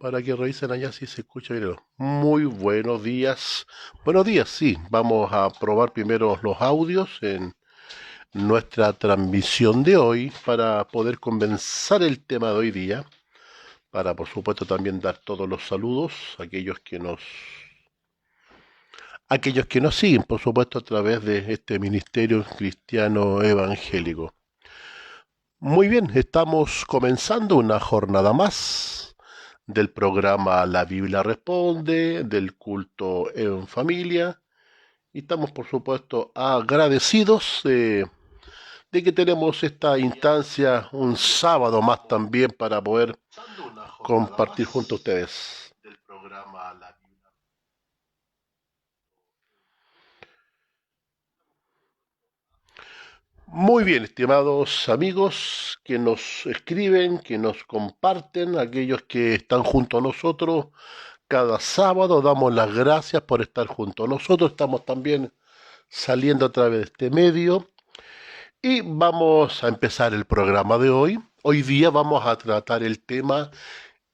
para que revisen allá si se escucha bien. Muy buenos días. Buenos días, sí. Vamos a probar primero los audios en nuestra transmisión de hoy para poder comenzar el tema de hoy día. Para, por supuesto, también dar todos los saludos a aquellos que nos siguen, por supuesto, a través de este ministerio cristiano evangélico. Muy bien, estamos comenzando una jornada más del programa La Biblia Responde, del culto en familia, y estamos por supuesto agradecidos de que tenemos esta instancia un sábado más también para poder compartir junto a ustedes. Muy bien, estimados amigos que nos escriben, que nos comparten, aquellos que están junto a nosotros cada sábado, damos las gracias por estar junto a nosotros. Estamos también saliendo a través de este medio y vamos a empezar el programa de hoy. Hoy día vamos a tratar el tema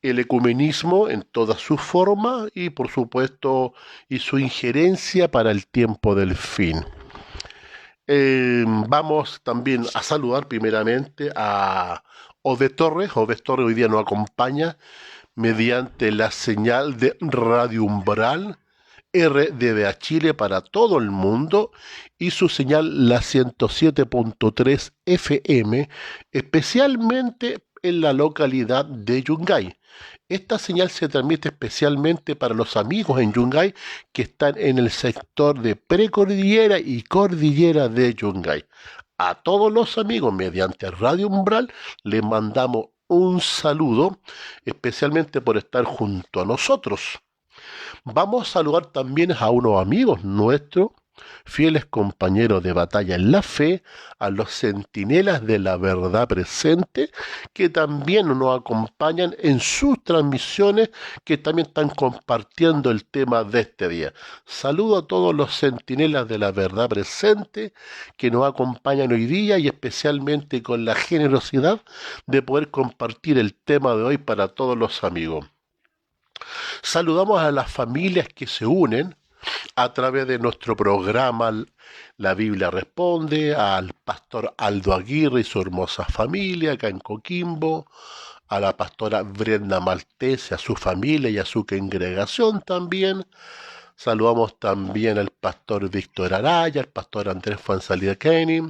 el ecumenismo en toda su forma y por supuesto y su injerencia para el tiempo del fin. Vamos también a saludar primeramente a Ode Torres. Ode Torres hoy día nos acompaña mediante la señal de Radio Umbral RDBA Chile para todo el mundo y su señal la 107.3 FM, especialmente en la localidad de Yungay. Esta señal se transmite especialmente para los amigos en Yungay que están en el sector de precordillera y cordillera de Yungay. A todos los amigos mediante Radio Umbral les mandamos un saludo, especialmente por estar junto a nosotros. Vamos a saludar también a unos amigos nuestros, fieles compañeros de batalla en la fe, a los centinelas de la verdad presente, que también nos acompañan en sus transmisiones, que también están compartiendo el tema de este día. Saludo a todos los centinelas de la verdad presente, que nos acompañan hoy día y especialmente con la generosidad de poder compartir el tema de hoy para todos los amigos. Saludamos a las familias que se unen a través de nuestro programa La Biblia Responde, al pastor Aldo Aguirre y su hermosa familia acá en Coquimbo, a la pastora Brenda Maltese, a su familia y a su congregación también. Saludamos también al pastor Víctor Araya, al pastor Andrés Fuenzalida Kenny,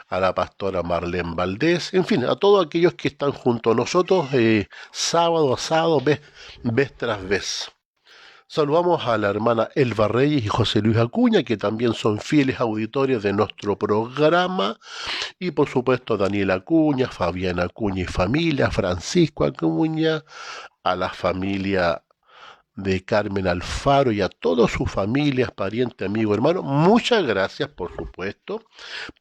a la pastora Marlene Valdés, en fin, a todos aquellos que están junto a nosotros sábado a sábado, vez tras vez. Saludamos a la hermana Elba Reyes y José Luis Acuña, que también son fieles auditores de nuestro programa, y por supuesto a Daniel Acuña, Fabián Acuña y familia, Francisco Acuña, a la familia de Carmen Alfaro y a todas sus familias, parientes, amigos, hermanos. Muchas gracias, por supuesto,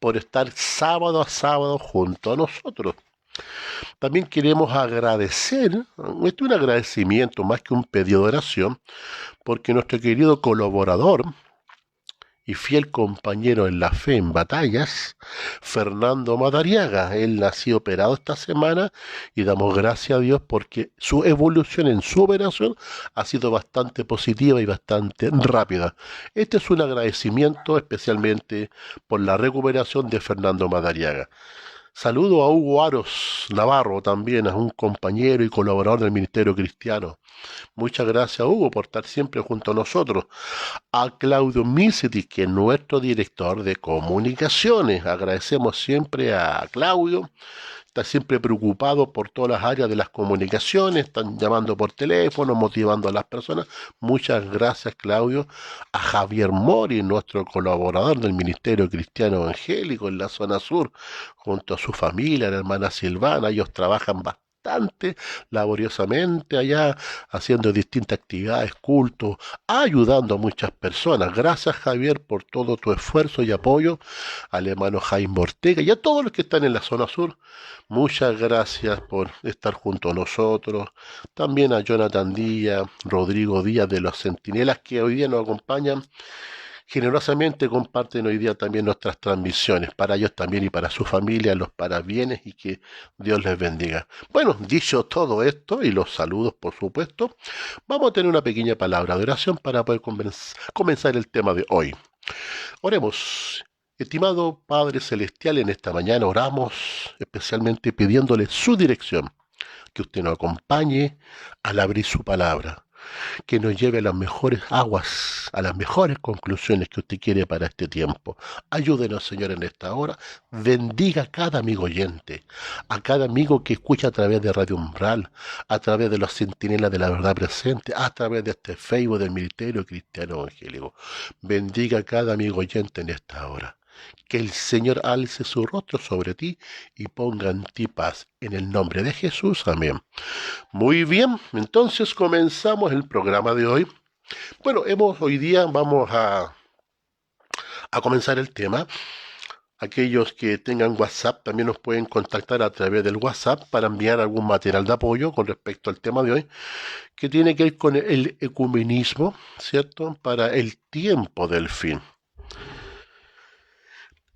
por estar sábado a sábado junto a nosotros. También queremos agradecer, esto es un agradecimiento más que un pedido de oración, porque nuestro querido colaborador y fiel compañero en la fe en batallas, Fernando Madariaga, él ha sido operado esta semana y damos gracias a Dios porque su evolución en su operación ha sido bastante positiva y bastante rápida. Este es un agradecimiento especialmente por la recuperación de Fernando Madariaga. Saludo a Hugo Aros Navarro también, a un compañero y colaborador del Ministerio Cristiano. Muchas gracias, Hugo, por estar siempre junto a nosotros. A Claudio Misiti, que es nuestro director de comunicaciones. Agradecemos siempre a Claudio. Está siempre preocupado por todas las áreas de las comunicaciones, están llamando por teléfono, motivando a las personas. Muchas gracias, Claudio. A Javier Mori, nuestro colaborador del Ministerio Cristiano Evangélico en la zona sur, junto a su familia, la hermana Silvana. Ellos trabajan bastante laboriosamente allá, haciendo distintas actividades, cultos, ayudando a muchas personas. Gracias, Javier, por todo tu esfuerzo y apoyo al hermano Jaime Ortega y a todos los que están en la zona sur. Muchas gracias por estar junto a nosotros. También a Jonathan Díaz, Rodrigo Díaz de los Centinelas que hoy día nos acompañan. generosamente comparten hoy día también nuestras transmisiones, para ellos también y para su familia, los parabienes y que Dios les bendiga. Bueno, dicho todo esto y los saludos por supuesto, vamos a tener una pequeña palabra de oración para poder comenzar el tema de hoy. Oremos. Estimado Padre Celestial, en esta mañana oramos especialmente pidiéndole su dirección, que usted nos acompañe al abrir su palabra, que nos lleve a las mejores aguas, a las mejores conclusiones que usted quiere para este tiempo. Ayúdenos, Señor, en esta hora. Bendiga a cada amigo oyente, a cada amigo que escucha a través de Radio Umbral, a través de los Centinelas de la Verdad Presente, a través de este Facebook del Ministerio Cristiano Evangélico. Bendiga a cada amigo oyente en esta hora. Que el Señor alce su rostro sobre ti y ponga en ti paz. En el nombre de Jesús, amén. Muy bien, entonces comenzamos el programa de hoy. Bueno, hoy día vamos a comenzar el tema. Aquellos que tengan WhatsApp también nos pueden contactar a través del WhatsApp para enviar algún material de apoyo con respecto al tema de hoy, que tiene que ver con el ecumenismo, ¿cierto? Para el tiempo del fin.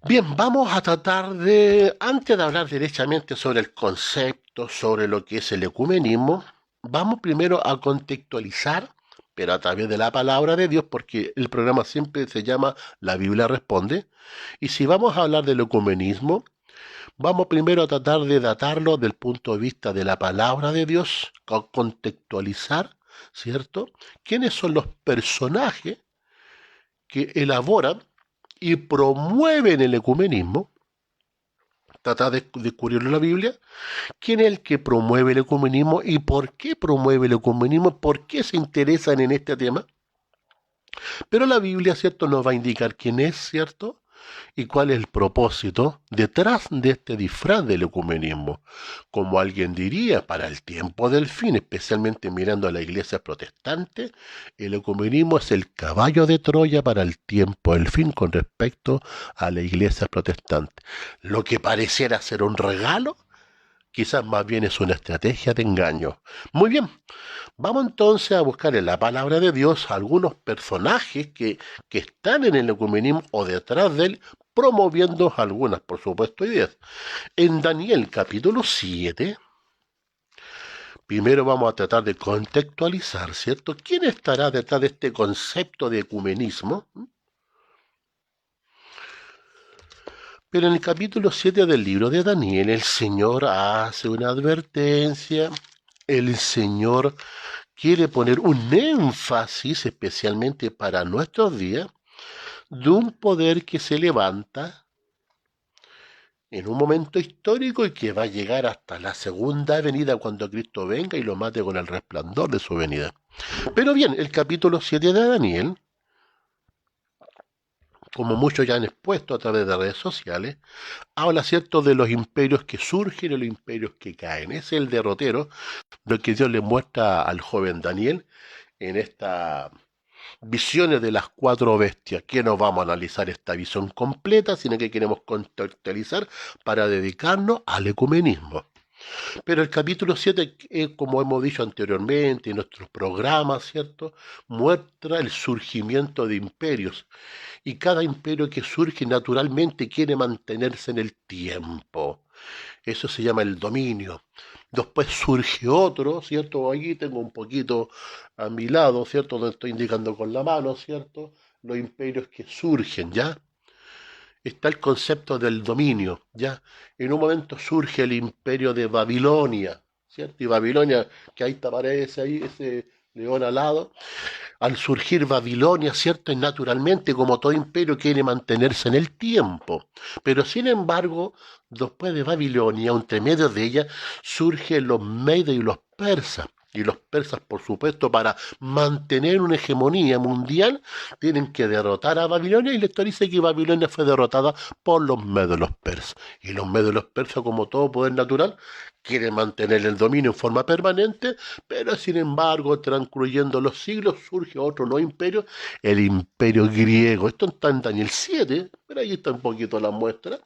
Bien, vamos a tratar de, antes de hablar derechamente sobre el concepto, sobre lo que es el ecumenismo, vamos primero a contextualizar, pero a través de la palabra de Dios, porque el programa siempre se llama La Biblia Responde, y si vamos a hablar del ecumenismo, vamos primero a tratar de datarlo desde el punto de vista de la palabra de Dios, contextualizar, ¿cierto? ¿Quiénes son los personajes que elaboran y promueven el ecumenismo? Trata de descubrirlo en la Biblia. ¿Quién es el que promueve el ecumenismo y por qué promueve el ecumenismo? ¿Por qué se interesan en este tema? Pero la Biblia, ¿cierto?, nos va a indicar quién es, ¿cierto? Y cuál es el propósito detrás de este disfraz del ecumenismo. Como alguien diría, para el tiempo del fin, especialmente mirando a la iglesia protestante, el ecumenismo es el caballo de Troya para el tiempo del fin con respecto a la iglesia protestante. Lo que pareciera ser un regalo, quizás más bien es una estrategia de engaño. Muy bien, vamos entonces a buscar en la palabra de Dios algunos personajes que están en el ecumenismo o detrás de él, promoviendo algunas, por supuesto, ideas. En Daniel capítulo 7, primero vamos a tratar de contextualizar, ¿cierto? ¿Quién estará detrás de este concepto de ecumenismo? Pero en el capítulo 7 del libro de Daniel, el Señor hace una advertencia, el Señor quiere poner un énfasis especialmente para nuestros días de un poder que se levanta en un momento histórico y que va a llegar hasta la segunda venida cuando Cristo venga y lo mate con el resplandor de su venida. Pero bien, el capítulo 7 de Daniel, como muchos ya han expuesto a través de redes sociales, habla, ¿cierto?, de los imperios que surgen y los imperios que caen. Es el derrotero, lo que Dios le muestra al joven Daniel en estas visiones de las cuatro bestias, que no vamos a analizar esta visión completa, sino que queremos contextualizar para dedicarnos al ecumenismo. Pero el capítulo 7, como hemos dicho anteriormente en nuestros programas, ¿cierto?, muestra el surgimiento de imperios. Y cada imperio que surge naturalmente quiere mantenerse en el tiempo. Eso se llama el dominio. Después surge otro, ¿cierto? Aquí tengo un poquito a mi lado, ¿cierto? Donde estoy indicando con la mano, ¿cierto? Los imperios que surgen, ¿ya? Está el concepto del dominio, ¿ya? En un momento surge el imperio de Babilonia, ¿cierto? Y Babilonia, que ahí te aparece ahí ese león alado. Al surgir Babilonia, ¿cierto? Y naturalmente, como todo imperio, quiere mantenerse en el tiempo. Pero sin embargo, después de Babilonia, entre medio de ella, surgen los medios y los persas. Y los persas, por supuesto, para mantener una hegemonía mundial, tienen que derrotar a Babilonia, y la historia dice que Babilonia fue derrotada por los medios y los persas. Y los medios y los persas, como todo poder natural, quieren mantener el dominio en forma permanente, pero sin embargo, transcurriendo los siglos, surge otro nuevo imperio, el imperio griego. Esto está en Daniel 7, pero ahí está un poquito la muestra.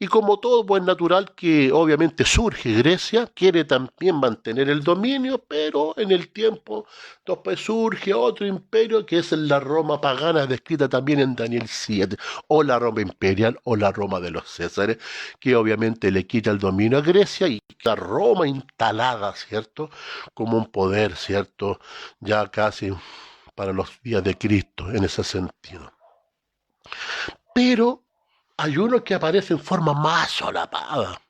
Y como todo buen natural que obviamente surge Grecia, quiere también mantener el dominio, pero en el tiempo después surge otro imperio que es la Roma pagana, descrita también en Daniel 7, o la Roma imperial o la Roma de los Césares, que obviamente le quita el dominio a Grecia y la Roma instalada, ¿cierto? Como un poder, ¿cierto? Ya casi para los días de Cristo en ese sentido. Pero hay uno que aparece en forma más solapada.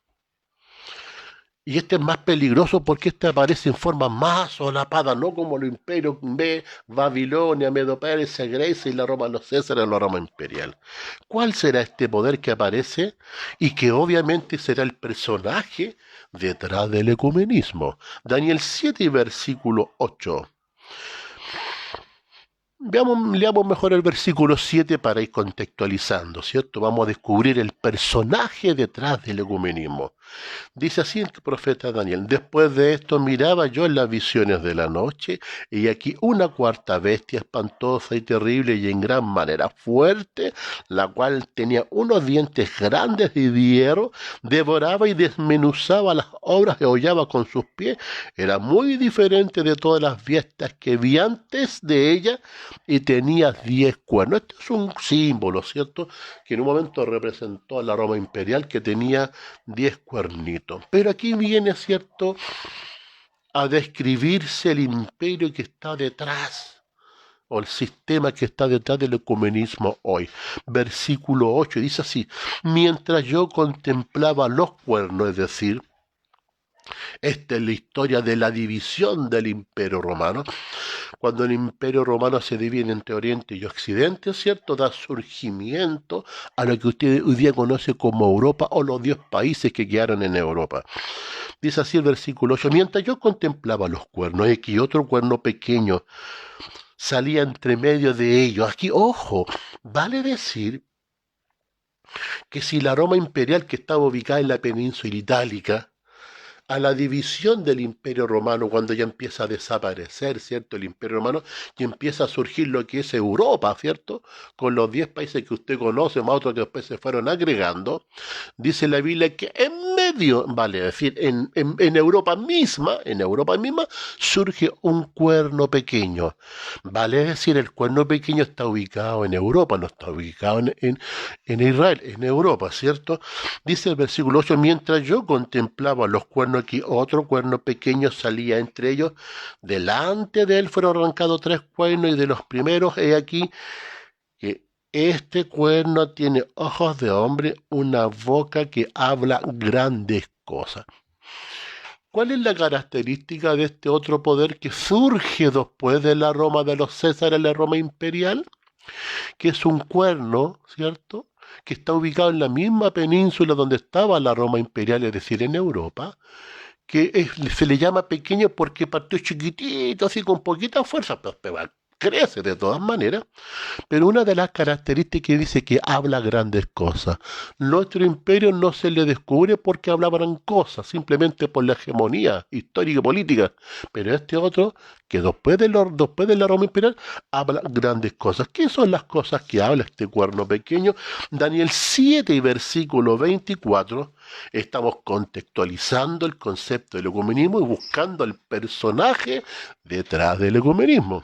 Y este es más peligroso porque este aparece en forma más solapada, no como los imperios B, Babilonia, Medo-Persia, Grecia y la Roma de los Césares, la Roma imperial. ¿Cuál será este poder que aparece y que obviamente será el personaje detrás del ecumenismo? Daniel 7 y versículo 8. Leamos mejor el versículo 7 para ir contextualizando, ¿cierto? Vamos a descubrir el personaje detrás del ecumenismo. Dice así el profeta Daniel: después de esto miraba yo en las visiones de la noche, y aquí una cuarta bestia espantosa y terrible y en gran manera fuerte, la cual tenía unos dientes grandes de hierro, devoraba y desmenuzaba las obras y hollaba con sus pies. Era muy diferente de todas las bestias que vi antes de ella, y tenía 10 cuernos. Esto es un símbolo, ¿cierto?, que en un momento representó a la Roma imperial, que tenía 10 cuernitos. Pero aquí viene, ¿cierto?, a describirse el imperio que está detrás, o el sistema que está detrás del ecumenismo hoy. Versículo 8 dice así: mientras yo contemplaba los cuernos, es decir, esta es la historia de la división del Imperio Romano. Cuando el Imperio Romano se divide entre Oriente y Occidente, ¿cierto?, da surgimiento a lo que usted hoy día conoce como Europa, o los 10 países que quedaron en Europa. Dice así el versículo 8: mientras yo contemplaba los cuernos, y aquí otro cuerno pequeño salía entre medio de ellos. Aquí, ojo, vale decir que si la Roma imperial, que estaba ubicada en la península itálica, a la división del Imperio Romano, cuando ya empieza a desaparecer, ¿cierto?, el Imperio Romano, y empieza a surgir lo que es Europa, ¿cierto?, con los 10 países que usted conoce, más otros que después se fueron agregando. Dice la Biblia que en medio, vale decir, en Europa misma, surge un cuerno pequeño. Vale decir, el cuerno pequeño está ubicado en Europa, no está ubicado en Israel, en Europa, ¿cierto? Dice el versículo 8: mientras yo contemplaba los cuernos, aquí otro cuerno pequeño salía entre ellos. Delante de él fueron arrancados 3 cuernos, y de los primeros, he aquí que este cuerno tiene ojos de hombre, una boca que habla grandes cosas. ¿Cuál es la característica de este otro poder que surge después de la Roma de los Césares, la Roma imperial? Que es un cuerno, ¿cierto?, que está ubicado en la misma península donde estaba la Roma imperial, es decir, en Europa, se le llama pequeño porque partió chiquitito, así con poquita fuerza, pero crece de todas maneras. Pero una de las características dice que habla grandes cosas. Nuestro imperio no se le descubre porque hablaban cosas, simplemente por la hegemonía histórica y política. Pero este otro, que después de la Roma imperial, habla grandes cosas. ¿Qué son las cosas que habla este cuerno pequeño? Daniel 7 y versículo 24, estamos contextualizando el concepto del ecumenismo y buscando el personaje detrás del ecumenismo.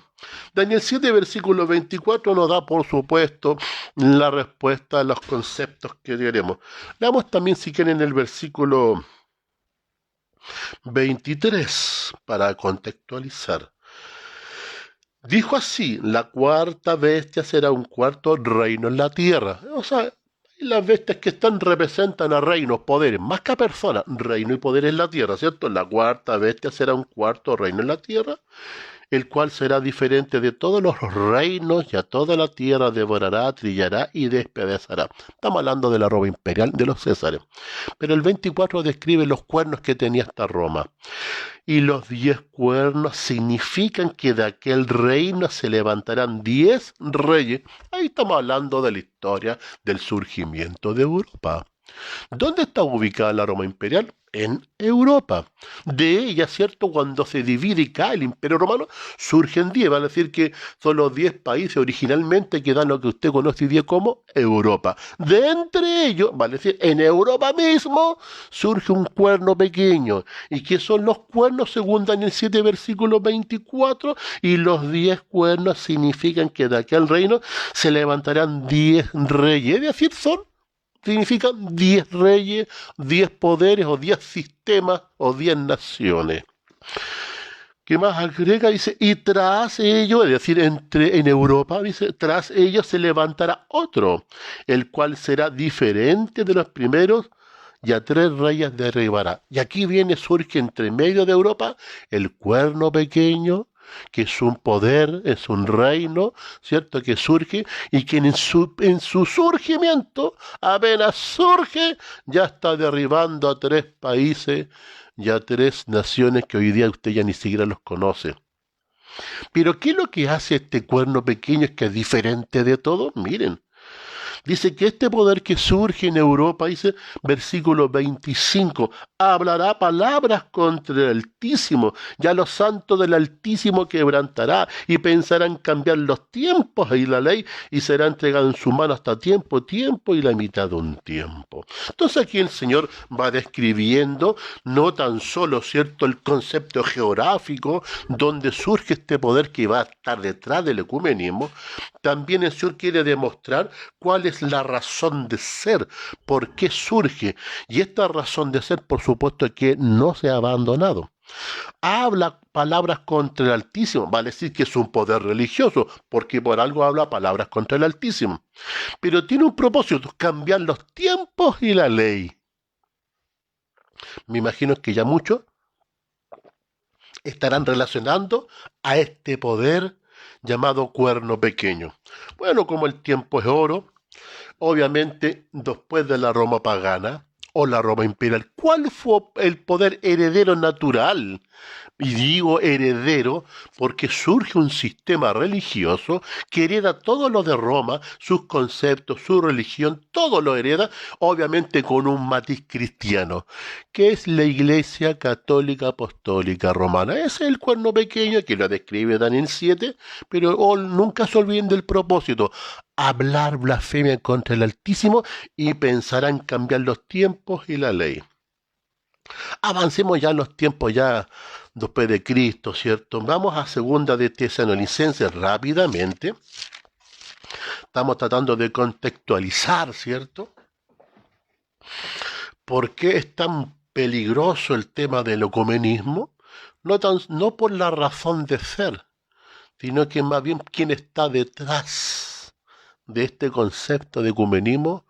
Daniel 7, versículo 24 nos da, por supuesto, la respuesta a los conceptos que queremos. Leamos también, si quieren, el versículo 23 para contextualizar. Dijo así: la cuarta bestia será un cuarto reino en la tierra. O sea, las bestias que están representan a reinos, poderes, más que a personas, reino y poder en la tierra, ¿cierto? La cuarta bestia será un cuarto reino en la tierra, el cual será diferente de todos los reinos, y a toda la tierra devorará, trillará y despedazará. Estamos hablando de la Roma imperial de los Césares. Pero el 24 describe los cuernos que tenía esta Roma. Y los 10 cuernos significan que de aquel reino se levantarán 10 reyes. Ahí estamos hablando de la historia del surgimiento de Europa. ¿Dónde está ubicada la Roma imperial? En Europa. De ella, ¿cierto? Cuando se divide y cae el Imperio Romano, surgen 10. Vale decir que son los 10 países originalmente que dan lo que usted conoce hoy día como Europa. De entre ellos, vale decir, en Europa mismo surge un cuerno pequeño. ¿Y qué son los cuernos? Según Daniel 7, versículo 24. Y los 10 cuernos significan que de aquel reino se levantarán 10 reyes. Es decir, significan 10 reyes, 10 poderes o 10 sistemas o 10 naciones. ¿Qué más agrega? Dice, y tras ello, es decir, en Europa, dice, tras ello se levantará otro, el cual será diferente de los primeros, y a 3 reyes derribará. Y aquí surge entre medio de Europa el cuerno pequeño, que es un poder, es un reino, ¿cierto? Que surge y que en su surgimiento, apenas surge, ya está derribando a 3 países y a 3 naciones que hoy día usted ya ni siquiera los conoce. Pero ¿qué es lo que hace este cuerno pequeño? Es que es diferente de todo. Miren, dice que este poder que surge en Europa, dice versículo 25, hablará palabras contra el Altísimo, ya los santos del Altísimo quebrantará y pensará en cambiar los tiempos y la ley y será entregado en su mano hasta tiempo y la mitad de un tiempo. Entonces aquí el Señor va describiendo no tan solo, ¿cierto?, el concepto geográfico donde surge este poder que va a estar detrás del ecumenismo, también el Señor quiere demostrar cuál es la razón de ser, por qué surge. Y esta razón de ser, por supuesto, que no se ha abandonado. Habla palabras contra el Altísimo, vale decir que es un poder religioso, porque por algo habla palabras contra el Altísimo. Pero tiene un propósito, cambiar los tiempos y la ley. Me imagino que ya muchos estarán relacionando a este poder llamado cuerno pequeño. Bueno, como el tiempo es oro, obviamente después de la Roma pagana o la Roma imperial, ¿cuál fue el poder heredero natural? Y digo heredero porque surge un sistema religioso que hereda todo lo de Roma, sus conceptos, su religión, todo lo hereda, obviamente con un matiz cristiano, que es la Iglesia Católica Apostólica Romana. Ese es el cuerno pequeño que lo describe Daniel 7, pero nunca se olviden del propósito: hablar blasfemia contra el Altísimo y pensarán en cambiar los tiempos y la ley. Avancemos ya en los tiempos ya después de Cristo, ¿cierto? Vamos a segunda de Tesalonicenses rápidamente. Estamos tratando de contextualizar, ¿cierto? ¿Por qué es tan peligroso el tema del ecumenismo? No por la razón de ser, sino que más bien quién está detrás de este concepto de ecumenismo,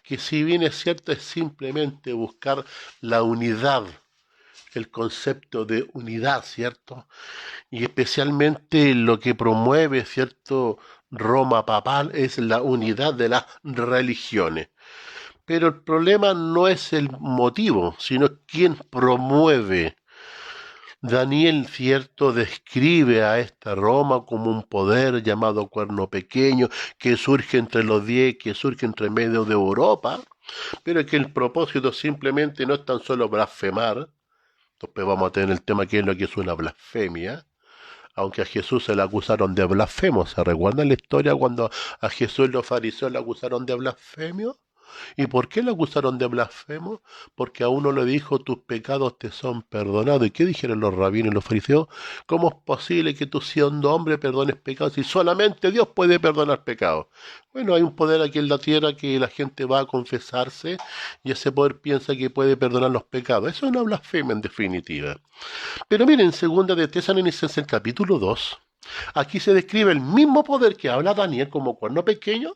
que si bien es cierto es simplemente buscar la unidad, el concepto de unidad, ¿cierto? Y especialmente lo que promueve, ¿cierto?, Roma papal es la unidad de las religiones. Pero el problema no es el motivo, sino quién promueve. Daniel, cierto, describe a esta Roma como un poder llamado cuerno pequeño, que surge entre los 10, que surge entre medio de Europa, pero que el propósito simplemente no es tan solo blasfemar. Después vamos a tener el tema que es lo que es una blasfemia, aunque a Jesús se le acusaron de blasfemo. ¿Se recuerdan la historia cuando a Jesús los fariseos le acusaron de blasfemio? ¿Y por qué le acusaron de blasfemo? Porque a uno le dijo, tus pecados te son perdonados. ¿Y qué dijeron los rabinos y los fariseos? ¿Cómo es posible que tú, siendo hombre, perdones pecados si solamente Dios puede perdonar pecados? Bueno, hay un poder aquí en la tierra que la gente va a confesarse y ese poder piensa que puede perdonar los pecados. Eso es una blasfemia en definitiva. Pero miren, segunda de Tesalonicenses, el capítulo 2. Aquí se describe el mismo poder que habla Daniel como cuerno pequeño,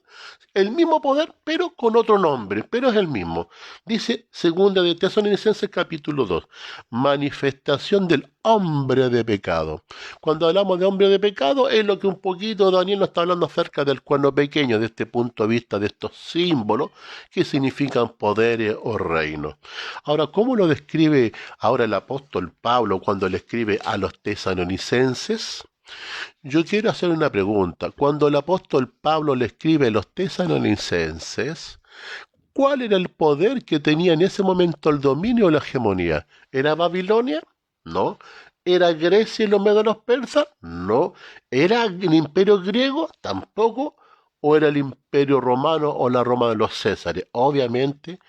el mismo poder, pero con otro nombre, pero es el mismo. Dice segunda de Tesalonicenses capítulo 2, manifestación del hombre de pecado. Cuando hablamos de hombre de pecado, es lo que un poquito Daniel nos está hablando acerca del cuerno pequeño, de este punto de vista, de estos símbolos que significan poderes o reinos. Ahora, ¿cómo lo describe ahora el apóstol Pablo cuando le escribe a los tesalonicenses? Yo quiero hacer una pregunta. Cuando el apóstol Pablo le escribe a los tesalonicenses, ¿Cuál era el poder que tenía en ese momento el dominio o la hegemonía? ¿Era Babilonia? No. ¿Era Grecia y los medos persas? No. ¿Era el imperio griego? Tampoco. ¿O era el imperio romano o la Roma de los Césares? Obviamente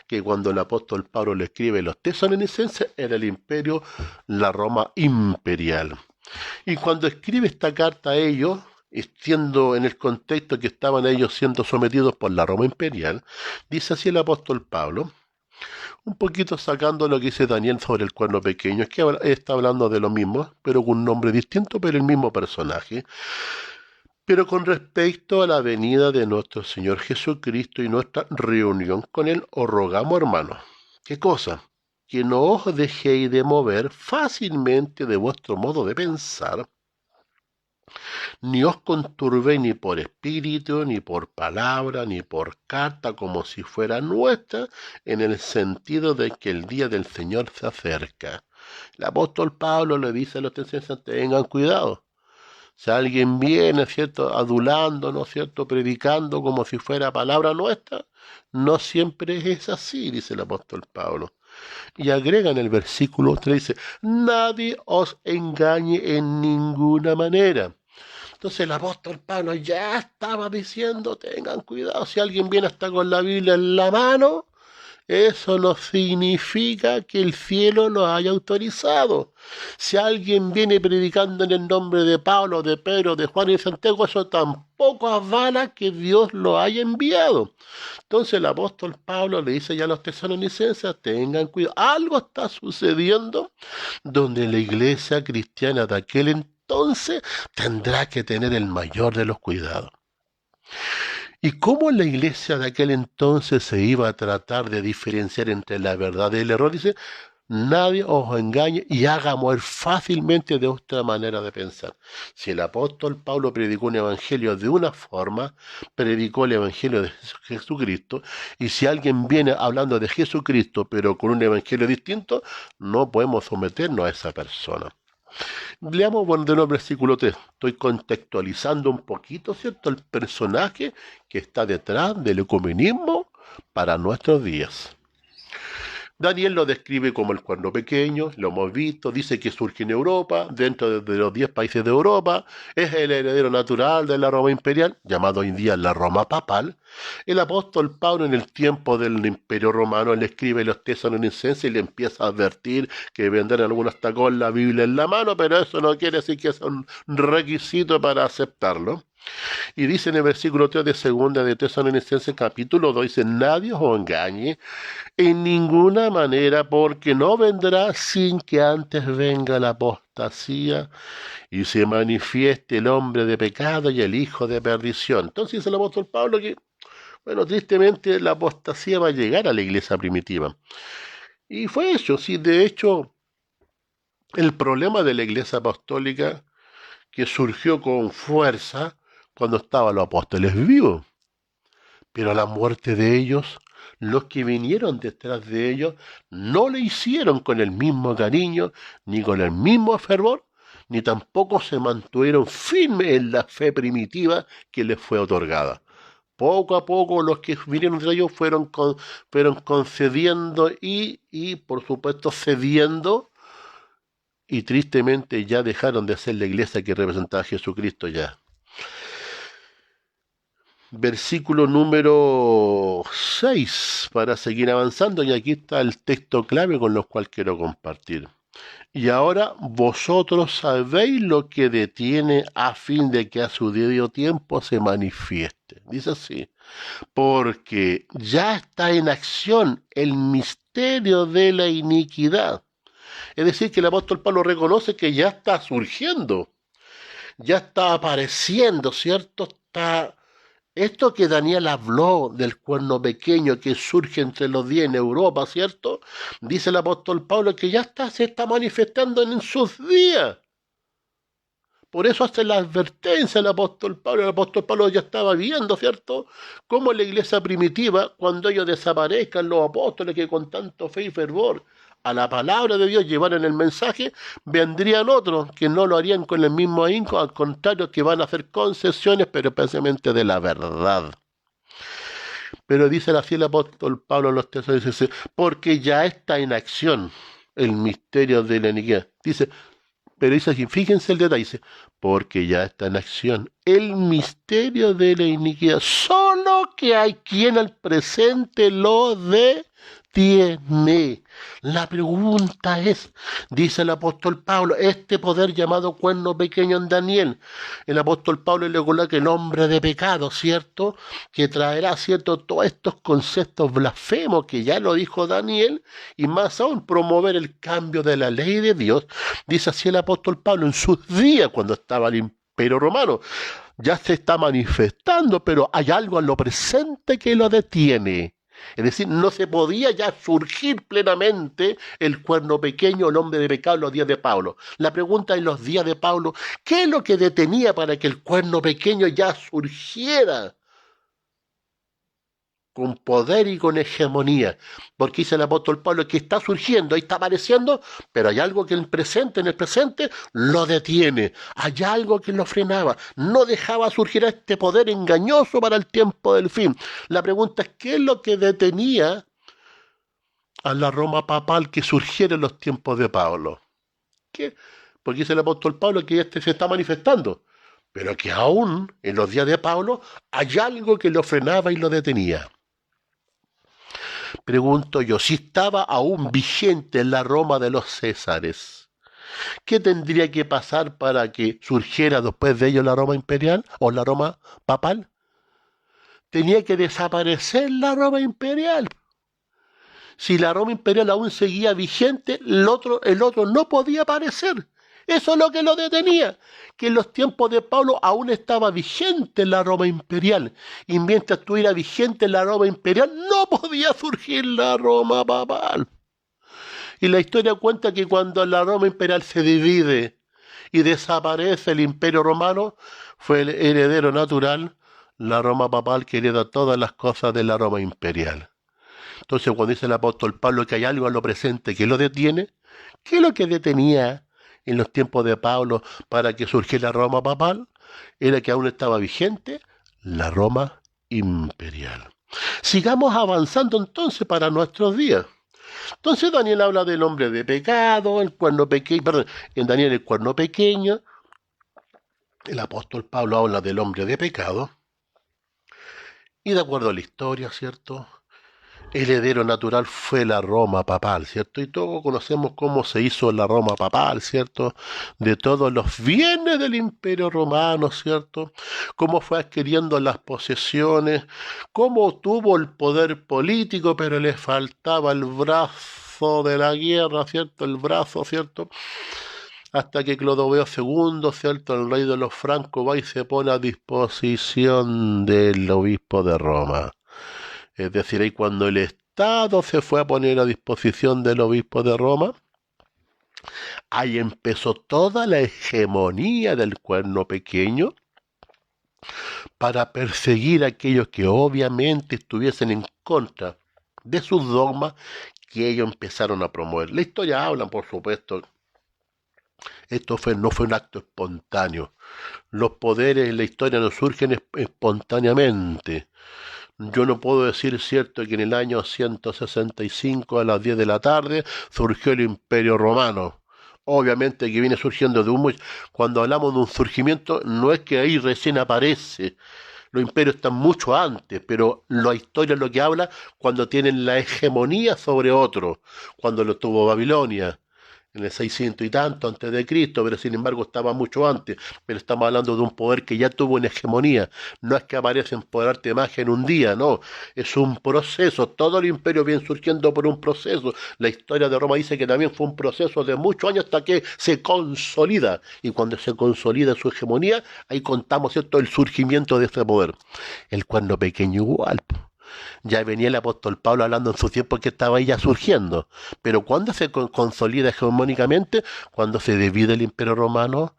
que cuando el apóstol Pablo le escribe los tesalonicenses era el imperio, la Roma imperial. Y cuando escribe esta carta a ellos, siendo en el contexto que estaban ellos siendo sometidos por la Roma imperial, dice así el apóstol Pablo, un poquito sacando lo que dice Daniel sobre el cuerno pequeño, es que está hablando de lo mismo, pero con un nombre distinto, pero el mismo personaje. Pero con respecto a la venida de nuestro Señor Jesucristo y nuestra reunión con Él, os rogamos, hermanos, ¿qué cosa? Que no os dejéis de mover fácilmente de vuestro modo de pensar, ni os conturbéis ni por espíritu, ni por palabra, ni por carta, como si fuera nuestra, en el sentido de que el día del Señor se acerca. El apóstol Pablo le dice a los tesalonicenses, tengan cuidado. Si alguien viene, ¿cierto?, adulando, ¿no es cierto?, predicando como si fuera palabra nuestra, no siempre es así, dice el apóstol Pablo. Y agrega en el versículo 3, dice, nadie os engañe en ninguna manera. Entonces el apóstol Pablo ya estaba diciendo, tengan cuidado, si alguien viene hasta con la Biblia en la mano, eso no significa que el cielo lo haya autorizado. Si alguien viene predicando en el nombre de Pablo, de Pedro, de Juan y de Santiago, eso tampoco avala que Dios lo haya enviado. Entonces el apóstol Pablo le dice ya a los tesalonicenses, tengan cuidado, algo está sucediendo donde la iglesia cristiana de aquel entonces tendrá que tener el mayor de los cuidados. ¿Y cómo la iglesia de aquel entonces se iba a tratar de diferenciar entre la verdad y el error? Dice, nadie os engañe y haga mover fácilmente de vuestra manera de pensar. Si el apóstol Pablo predicó un evangelio de una forma, predicó el evangelio de Jesucristo, y si alguien viene hablando de Jesucristo pero con un evangelio distinto, no podemos someternos a esa persona. Leamos bueno, de nuevo el versículo 3. Estoy contextualizando un poquito, ¿cierto?, el personaje que está detrás del ecumenismo para nuestros días. Daniel lo describe como el cuerno pequeño, lo hemos visto, dice que surge en Europa, dentro de los 10 países de Europa, es el heredero natural de la Roma imperial, llamado hoy en día la Roma papal. El apóstol Pablo en el tiempo del Imperio Romano le escribe a los tesalonicenses y le empieza a advertir que vendrán algunos hasta con la Biblia en la mano, pero eso no quiere decir que es un requisito para aceptarlo. Y dice en el versículo 3 de segunda de Tesalonicenses capítulo 2, dice, nadie os engañe en ninguna manera, porque no vendrá sin que antes venga la apostasía y se manifieste el hombre de pecado y el hijo de perdición. Entonces dice el apóstol Pablo que, bueno, tristemente la apostasía va a llegar a la iglesia primitiva. Y fue eso, sí, de hecho, el problema de la iglesia apostólica que surgió con fuerza cuando estaban los apóstoles vivos. Pero a la muerte de ellos, los que vinieron detrás de ellos no le hicieron con el mismo cariño, ni con el mismo fervor, ni tampoco se mantuvieron firmes en la fe primitiva que les fue otorgada. Poco a poco los que vinieron de ellos fueron concediendo y por supuesto cediendo, y tristemente ya dejaron de ser la iglesia que representaba a Jesucristo ya. Versículo número 6, para seguir avanzando, y aquí está el texto clave con el cual quiero compartir. Y ahora vosotros sabéis lo que detiene a fin de que a su debido tiempo se manifieste. Dice así, porque ya está en acción el misterio de la iniquidad. Es decir, que el apóstol Pablo reconoce que ya está surgiendo, ya está apareciendo, ¿cierto? Esto que Daniel habló del cuerno pequeño que surge entre los 10 en Europa, ¿cierto? Dice el apóstol Pablo que ya se está manifestando en sus días. Por eso hace la advertencia el apóstol Pablo. El apóstol Pablo ya estaba viendo, ¿cierto?, cómo la iglesia primitiva, cuando ellos desaparezcan, los apóstoles que con tanto fe y fervor a la palabra de Dios llevaron el mensaje, vendrían otros que no lo harían con el mismo ahínco, al contrario, que van a hacer concesiones, pero especialmente de la verdad. Pero dice así el apóstol Pablo en los Tesalonicenses, porque ya está en acción el misterio de la iniquidad. Dice, pero dice aquí, fíjense el detalle, dice, porque ya está en acción el misterio de la iniquidad, solo que hay quien al presente lo detiene. La pregunta es, dice el apóstol Pablo, este poder llamado cuerno pequeño en Daniel, el apóstol Pablo le coloca el hombre de pecado, ¿cierto? Que traerá, ¿cierto? Todos estos conceptos blasfemos que ya lo dijo Daniel, y más aún promover el cambio de la ley de Dios. Dice así el apóstol Pablo en sus días cuando estaba el imperio romano. Ya se está manifestando, pero hay algo en lo presente que lo detiene. Es decir, no se podía ya surgir plenamente el cuerno pequeño, el hombre de pecado en los días de Pablo. La pregunta en los días de Pablo, ¿qué es lo que detenía para que el cuerno pequeño ya surgiera con poder y con hegemonía? Porque dice el apóstol Pablo que está surgiendo, ahí está apareciendo, pero hay algo que en el presente, lo detiene. Hay algo que lo frenaba, no dejaba surgir a este poder engañoso para el tiempo del fin. La pregunta es, ¿qué es lo que detenía a la Roma papal que surgiera en los tiempos de Pablo? ¿Qué? Porque dice el apóstol Pablo que este se está manifestando, pero que aún en los días de Pablo hay algo que lo frenaba y lo detenía. Pregunto yo, si estaba aún vigente en la Roma de los Césares, ¿qué tendría que pasar para que surgiera después de ello la Roma imperial o la Roma papal? Tenía que desaparecer la Roma imperial. Si la Roma imperial aún seguía vigente, el otro no podía aparecer. Eso es lo que lo detenía, que en los tiempos de Pablo aún estaba vigente la Roma imperial, y mientras estuviera vigente la Roma imperial, no podía surgir la Roma papal. Y la historia cuenta que cuando la Roma imperial se divide y desaparece el imperio romano, fue el heredero natural, la Roma papal, que hereda todas las cosas de la Roma imperial. Entonces, cuando dice el apóstol Pablo que hay algo en lo presente que lo detiene, ¿qué es lo que detenía en los tiempos de Pablo para que surgiera la Roma papal? Era que aún estaba vigente la Roma imperial. Sigamos avanzando entonces para nuestros días. Entonces Daniel habla del hombre de pecado, el cuerno pequeño, perdón, en Daniel el cuerno pequeño, el apóstol Pablo habla del hombre de pecado, y de acuerdo a la historia, ¿cierto? El heredero natural fue la Roma papal, ¿cierto? Y todos conocemos cómo se hizo la Roma papal, ¿cierto? De todos los bienes del imperio romano, ¿cierto? Cómo fue adquiriendo las posesiones, cómo tuvo el poder político, pero le faltaba el brazo de la guerra, ¿cierto? El brazo, ¿cierto? Hasta que Clodoveo II, ¿cierto? El rey de los francos va y se pone a disposición del obispo de Roma. Es decir, ahí cuando el Estado se fue a poner a disposición del obispo de Roma, ahí empezó toda la hegemonía del cuerno pequeño para perseguir a aquellos que obviamente estuviesen en contra de sus dogmas que ellos empezaron a promover. La historia habla, por supuesto, no fue un acto espontáneo. Los poderes en la historia no surgen espontáneamente. Yo no puedo decir cierto que en el año 165 a las 10 de la tarde surgió el Imperio Romano. Obviamente que viene surgiendo de un... Cuando hablamos de un surgimiento, no es que ahí recién aparece. Los imperios están mucho antes, pero la historia es lo que habla cuando tienen la hegemonía sobre otro. Cuando lo tuvo Babilonia, en el 600 y tanto antes de Cristo, pero sin embargo estaba mucho antes. Pero estamos hablando de un poder que ya tuvo una hegemonía. No es que aparece en poder arte de magia en un día, no. Es un proceso. Todo el imperio viene surgiendo por un proceso. La historia de Roma dice que también fue un proceso de muchos años hasta que se consolida. Y cuando se consolida su hegemonía, ahí contamos, ¿cierto?, el surgimiento de ese poder. El cuerno pequeño igual. Ya venía el apóstol Pablo hablando en su tiempo que estaba ahí ya surgiendo. Pero cuando se consolida hegemónicamente, cuando se divide el imperio romano,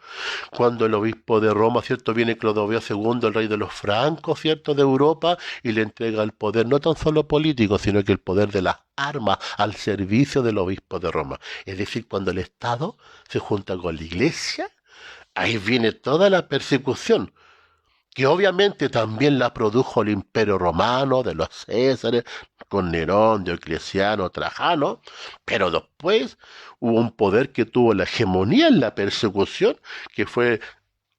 cuando el obispo de Roma, ¿cierto?, viene Clodoveo II, el rey de los francos, ¿cierto?, de Europa, y le entrega el poder no tan solo político, sino que el poder de las armas al servicio del obispo de Roma. Es decir, cuando el Estado se junta con la Iglesia, ahí viene toda la persecución. que obviamente también la produjo el Imperio Romano de los Césares, con Nerón, Diocleciano, Trajano, pero después hubo un poder que tuvo la hegemonía en la persecución, que fue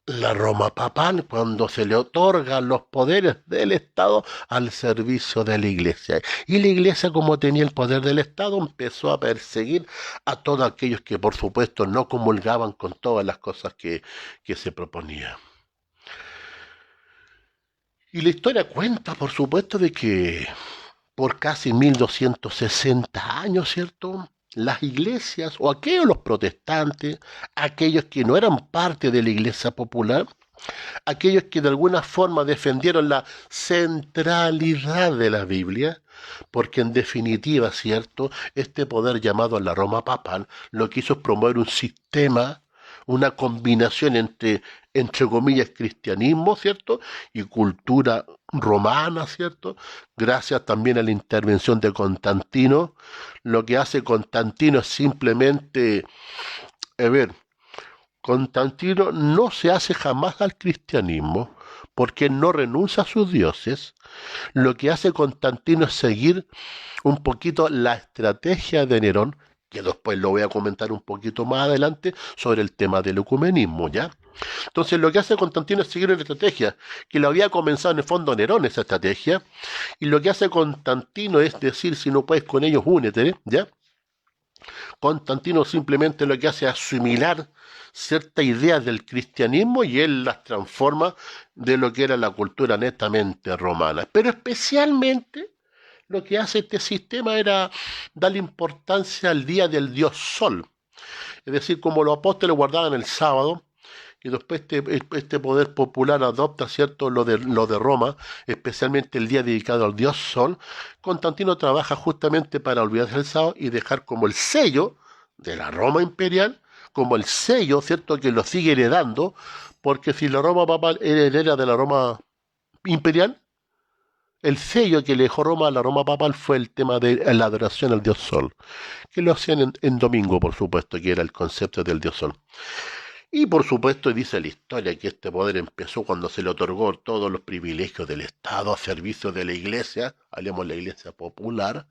la Roma papal, cuando se le otorgan los poderes del Estado al servicio de la Iglesia. Y la Iglesia, como tenía el poder del Estado, empezó a perseguir a todos aquellos que, por supuesto, no comulgaban con todas las cosas que se proponía. Y la historia cuenta, por supuesto, de que por casi 1260 años, ¿cierto? Las iglesias, o aquellos los protestantes, aquellos que no eran parte de la iglesia popular, aquellos que de alguna forma defendieron la centralidad de la Biblia, porque en definitiva, ¿cierto? Este poder llamado la Roma papal lo que hizo es promover un sistema, una combinación entre comillas, cristianismo, ¿cierto? Y cultura romana, ¿cierto? Gracias también a la intervención de Constantino. Lo que hace Constantino es simplemente, a ver, Constantino no se hace jamás al cristianismo porque no renuncia a sus dioses. Lo que hace Constantino es seguir un poquito la estrategia de Nerón, que después lo voy a comentar un poquito más adelante sobre el tema del ecumenismo, ¿ya? Entonces lo que hace Constantino es seguir una estrategia, que lo había comenzado en el fondo Nerón esa estrategia, y lo que hace Constantino es decir, si no puedes con ellos, únete, ¿ya? Constantino simplemente lo que hace es asimilar ciertas ideas del cristianismo y él las transforma de lo que era la cultura netamente romana. Pero especialmente lo que hace este sistema era darle importancia al día del dios Sol. Es decir, como los apóstoles guardaban el sábado, y después este poder popular adopta, ¿cierto?, lo de Roma, especialmente el día dedicado al dios Sol. Constantino trabaja justamente para olvidarse del sábado y dejar como el sello de la Roma imperial, como el sello, ¿cierto?, que lo sigue heredando, porque si la Roma papal era heredera de la Roma imperial, el sello que le dejó Roma a la Roma papal fue el tema de la adoración al dios Sol, que lo hacían en domingo, por supuesto, que era el concepto del dios Sol. Y por supuesto dice la historia que este poder empezó cuando se le otorgó todos los privilegios del Estado a servicio de la Iglesia, hablemos de la Iglesia popular.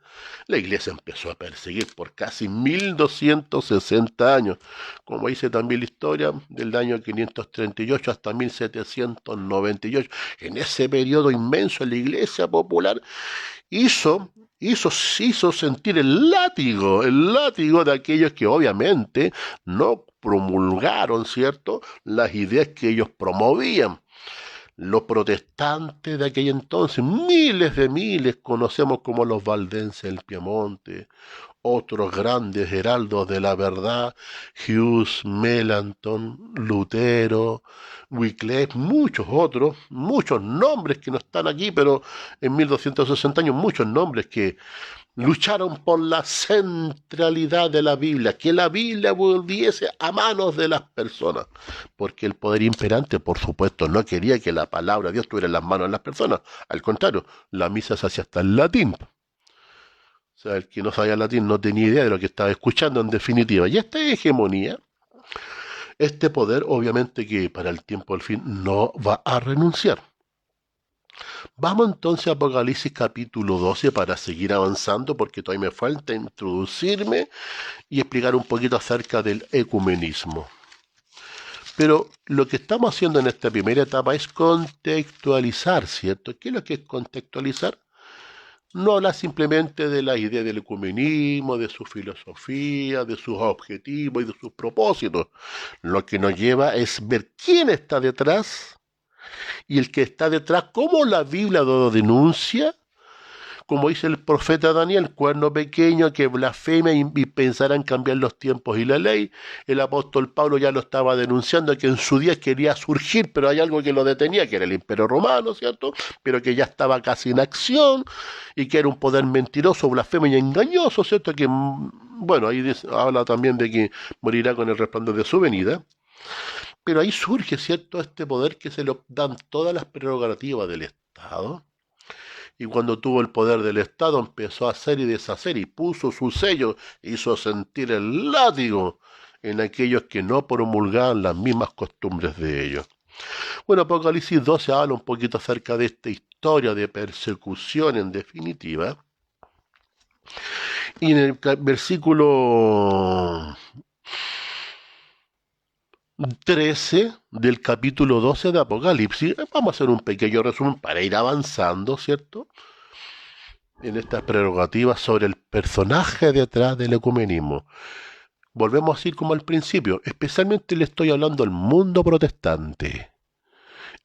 La Iglesia empezó a perseguir por casi 1260 años, como dice también la historia, del año 538 hasta 1798. En ese periodo inmenso la Iglesia popular hizo hizo sentir el látigo de aquellos que obviamente no promulgaron, ¿cierto?, las ideas que ellos promovían. Los protestantes de aquel entonces, miles de miles, conocemos como los valdenses del Piemonte, otros grandes heraldos de la verdad, Hughes, Melanchthon, Lutero, Wycliffe, muchos otros, muchos nombres que no están aquí, pero en 1260 años muchos nombres que lucharon por la centralidad de la Biblia, que la Biblia volviese a manos de las personas, porque el poder imperante, por supuesto, no quería que la palabra de Dios estuviera en las manos de las personas, al contrario, la misa se hacía hasta en latín. O sea, el que no sabía latín no tenía idea de lo que estaba escuchando en definitiva. Y esta hegemonía, este poder, obviamente que para el tiempo del fin no va a renunciar. Vamos entonces a Apocalipsis capítulo 12 para seguir avanzando, porque todavía me falta introducirme y explicar un poquito acerca del ecumenismo. Pero lo que estamos haciendo en esta primera etapa es contextualizar, ¿cierto? ¿Qué es lo que es contextualizar? No habla simplemente de la idea del ecumenismo, de su filosofía, de sus objetivos y de sus propósitos. Lo que nos lleva es ver quién está detrás y el que está detrás, cómo la Biblia lo denuncia, como dice el profeta Daniel, cuerno pequeño que blasfema y pensará en cambiar los tiempos y la ley. El apóstol Pablo ya lo estaba denunciando, que en su día quería surgir, pero hay algo que lo detenía, que era el Imperio Romano, ¿cierto? Pero que ya estaba casi en acción y que era un poder mentiroso, blasfemo y engañoso, ¿cierto? Que, bueno, ahí habla también de que morirá con el resplandor de su venida. Pero ahí surge, ¿cierto?, este poder que se le dan todas las prerrogativas del Estado. Y cuando tuvo el poder del Estado empezó a hacer y deshacer y puso su sello, hizo sentir el látigo en aquellos que no promulgaban las mismas costumbres de ellos. Bueno, Apocalipsis 12 habla un poquito acerca de esta historia de persecución en definitiva. Y en el versículo 13 del capítulo 12 de Apocalipsis, vamos a hacer un pequeño resumen para ir avanzando, ¿cierto? En estas prerrogativas sobre el personaje detrás del ecumenismo. Volvemos a ir como al principio, especialmente le estoy hablando al mundo protestante.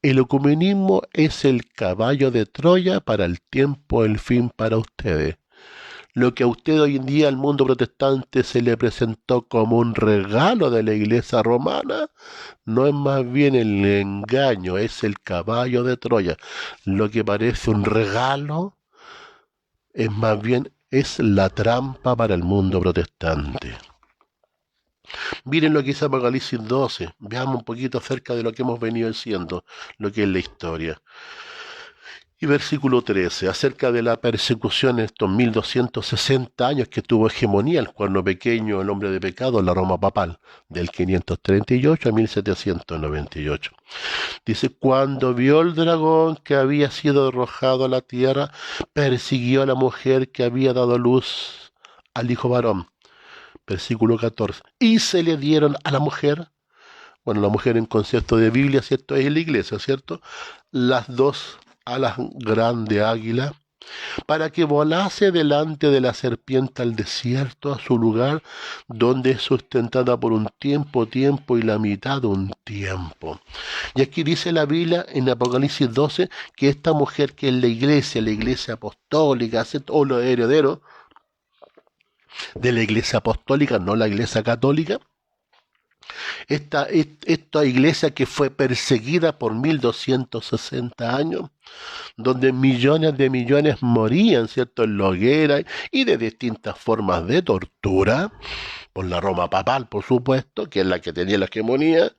El ecumenismo es el caballo de Troya para el tiempo, el fin para ustedes. Lo que a usted hoy en día al mundo protestante se le presentó como un regalo de la iglesia romana, no es más bien el engaño, es el caballo de Troya. Lo que parece un regalo es más bien es la trampa para el mundo protestante. Miren lo que dice Apocalipsis 12, veamos un poquito acerca de lo que hemos venido diciendo, lo que es la historia. Y versículo 13, acerca de la persecución en estos 1260 años que tuvo hegemonía el cuerno pequeño, el hombre de pecado, la Roma papal, del 538 a 1798. Dice, cuando vio el dragón que había sido arrojado a la tierra, persiguió a la mujer que había dado luz al hijo varón. Versículo 14, y se le dieron a la mujer, bueno, la mujer en concepto de Biblia, ¿cierto? Es la iglesia, ¿cierto? Las dos alas grande águila, para que volase delante de la serpiente al desierto, a su lugar, donde es sustentada por un tiempo y la mitad de un tiempo. Y aquí dice la Biblia en Apocalipsis 12 que esta mujer que es la iglesia apostólica, o los herederos de la iglesia apostólica, no la iglesia católica, esta iglesia que fue perseguida por 1260 años, donde millones de millones morían, ¿cierto?, en la hoguera y de distintas formas de tortura, por la Roma papal, por supuesto, que es la que tenía la hegemonía.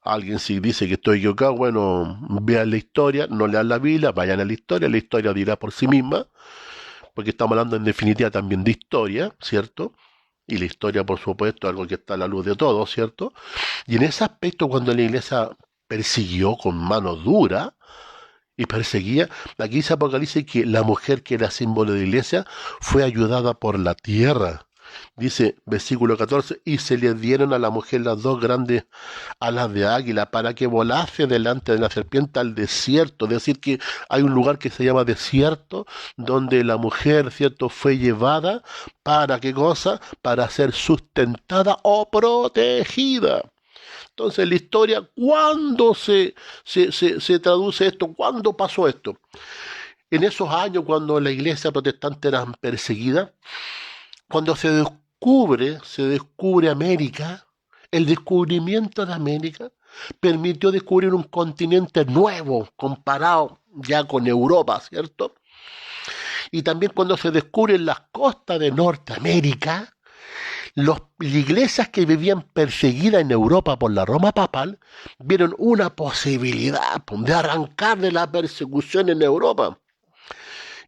Alguien si dice que estoy equivocado, bueno, vean la historia, no lean la Biblia, vayan a la historia dirá por sí misma, porque estamos hablando en definitiva también de historia, ¿cierto? Y la historia, por supuesto, algo que está a la luz de todos, ¿cierto? Y en ese aspecto, cuando la iglesia persiguió con mano dura y perseguía, aquí dice Apocalipsis que la mujer que era símbolo de la iglesia fue ayudada por la tierra. Dice, versículo 14, y se le dieron a la mujer las dos grandes alas de águila para que volase delante de la serpiente al desierto. Es decir, que hay un lugar que se llama desierto, donde la mujer, ¿cierto?, fue llevada para ¿qué cosa? Para ser sustentada o protegida. Entonces, la historia, ¿cuándo se traduce esto? ¿Cuándo pasó esto? En esos años, cuando la iglesia protestante era perseguida, cuando se descubre América, el descubrimiento de América permitió descubrir un continente nuevo comparado ya con Europa, ¿cierto? Y también cuando se descubren las costas de Norteamérica, las iglesias que vivían perseguidas en Europa por la Roma papal vieron una posibilidad de arrancar de la persecución en Europa.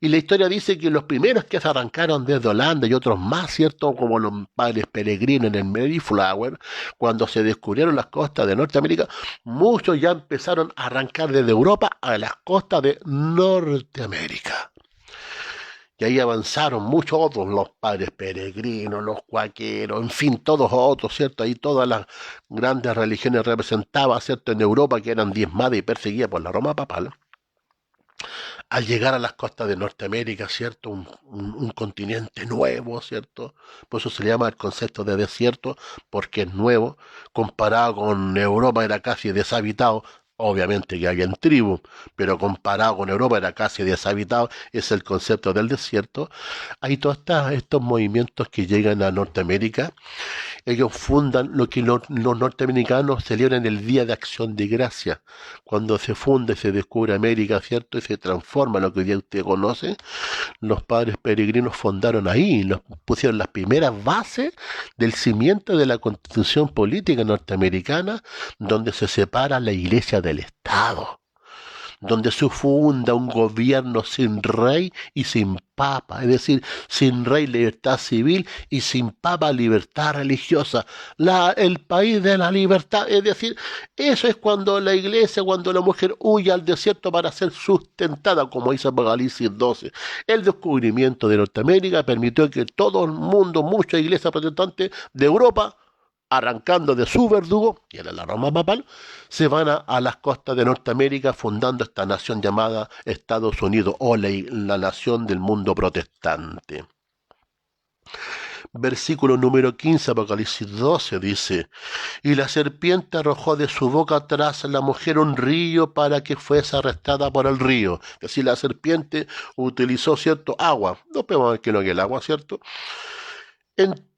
Y la historia dice que los primeros que se arrancaron desde Holanda y otros más, ¿cierto?, como los padres peregrinos en el Mayflower, cuando se descubrieron las costas de Norteamérica, muchos ya empezaron a arrancar desde Europa a las costas de Norteamérica. Y ahí avanzaron muchos otros, los padres peregrinos, los cuáqueros, en fin, todos otros, ¿cierto? Ahí todas las grandes religiones representadas, ¿cierto?, en Europa, que eran diezmadas y perseguidas por la Roma papal. Al llegar a las costas de Norteamérica, ¿cierto? Un continente nuevo, ¿cierto? Por eso se le llama el concepto de desierto, porque es nuevo. Comparado con Europa era casi deshabitado. Obviamente que había en tribu, pero comparado con Europa era casi deshabitado, es el concepto del desierto. Hay todos estos movimientos que llegan a Norteamérica. Ellos fundan lo que los norteamericanos celebran el Día de Acción de Gracia, cuando se funda y se descubre América, ¿cierto? Y se transforma lo que hoy día usted conoce. Los padres peregrinos fundaron ahí, pusieron las primeras bases del cimiento de la Constitución política norteamericana, donde se separa la iglesia del Estado, donde se funda un gobierno sin rey y sin papa, es decir, sin rey libertad civil y sin papa libertad religiosa. El país de la libertad, es decir, eso es cuando la iglesia, cuando la mujer huye al desierto para ser sustentada, como dice Apocalipsis 12. El descubrimiento de Norteamérica permitió que todo el mundo, muchas iglesias protestantes de Europa, arrancando de su verdugo, que era la Roma papal, se van a las costas de Norteamérica fundando esta nación llamada Estados Unidos o la nación del mundo protestante. Versículo número 15, Apocalipsis 12 dice: y la serpiente arrojó de su boca tras la mujer un río para que fuese arrastrada por el río. Es decir, la serpiente utilizó, ¿cierto?, agua. No podemos ver que no es el agua, ¿cierto?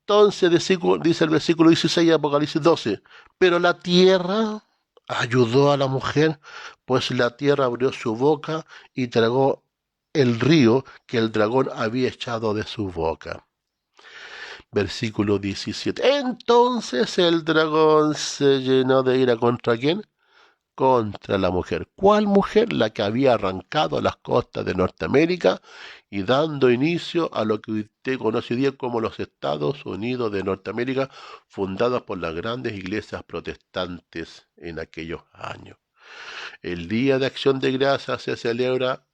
Entonces dice el versículo 16 de Apocalipsis 12, pero la tierra ayudó a la mujer, pues la tierra abrió su boca y tragó el río que el dragón había echado de su boca. Versículo 17. Entonces el dragón se llenó de ira ¿contra quién? Contra la mujer. ¿Cuál mujer? La que había arrancado a las costas de Norteamérica y dando inicio a lo que usted conoce hoy día como los Estados Unidos de Norteamérica, fundados por las grandes iglesias protestantes en aquellos años. El Día de Acción de Gracias se celebra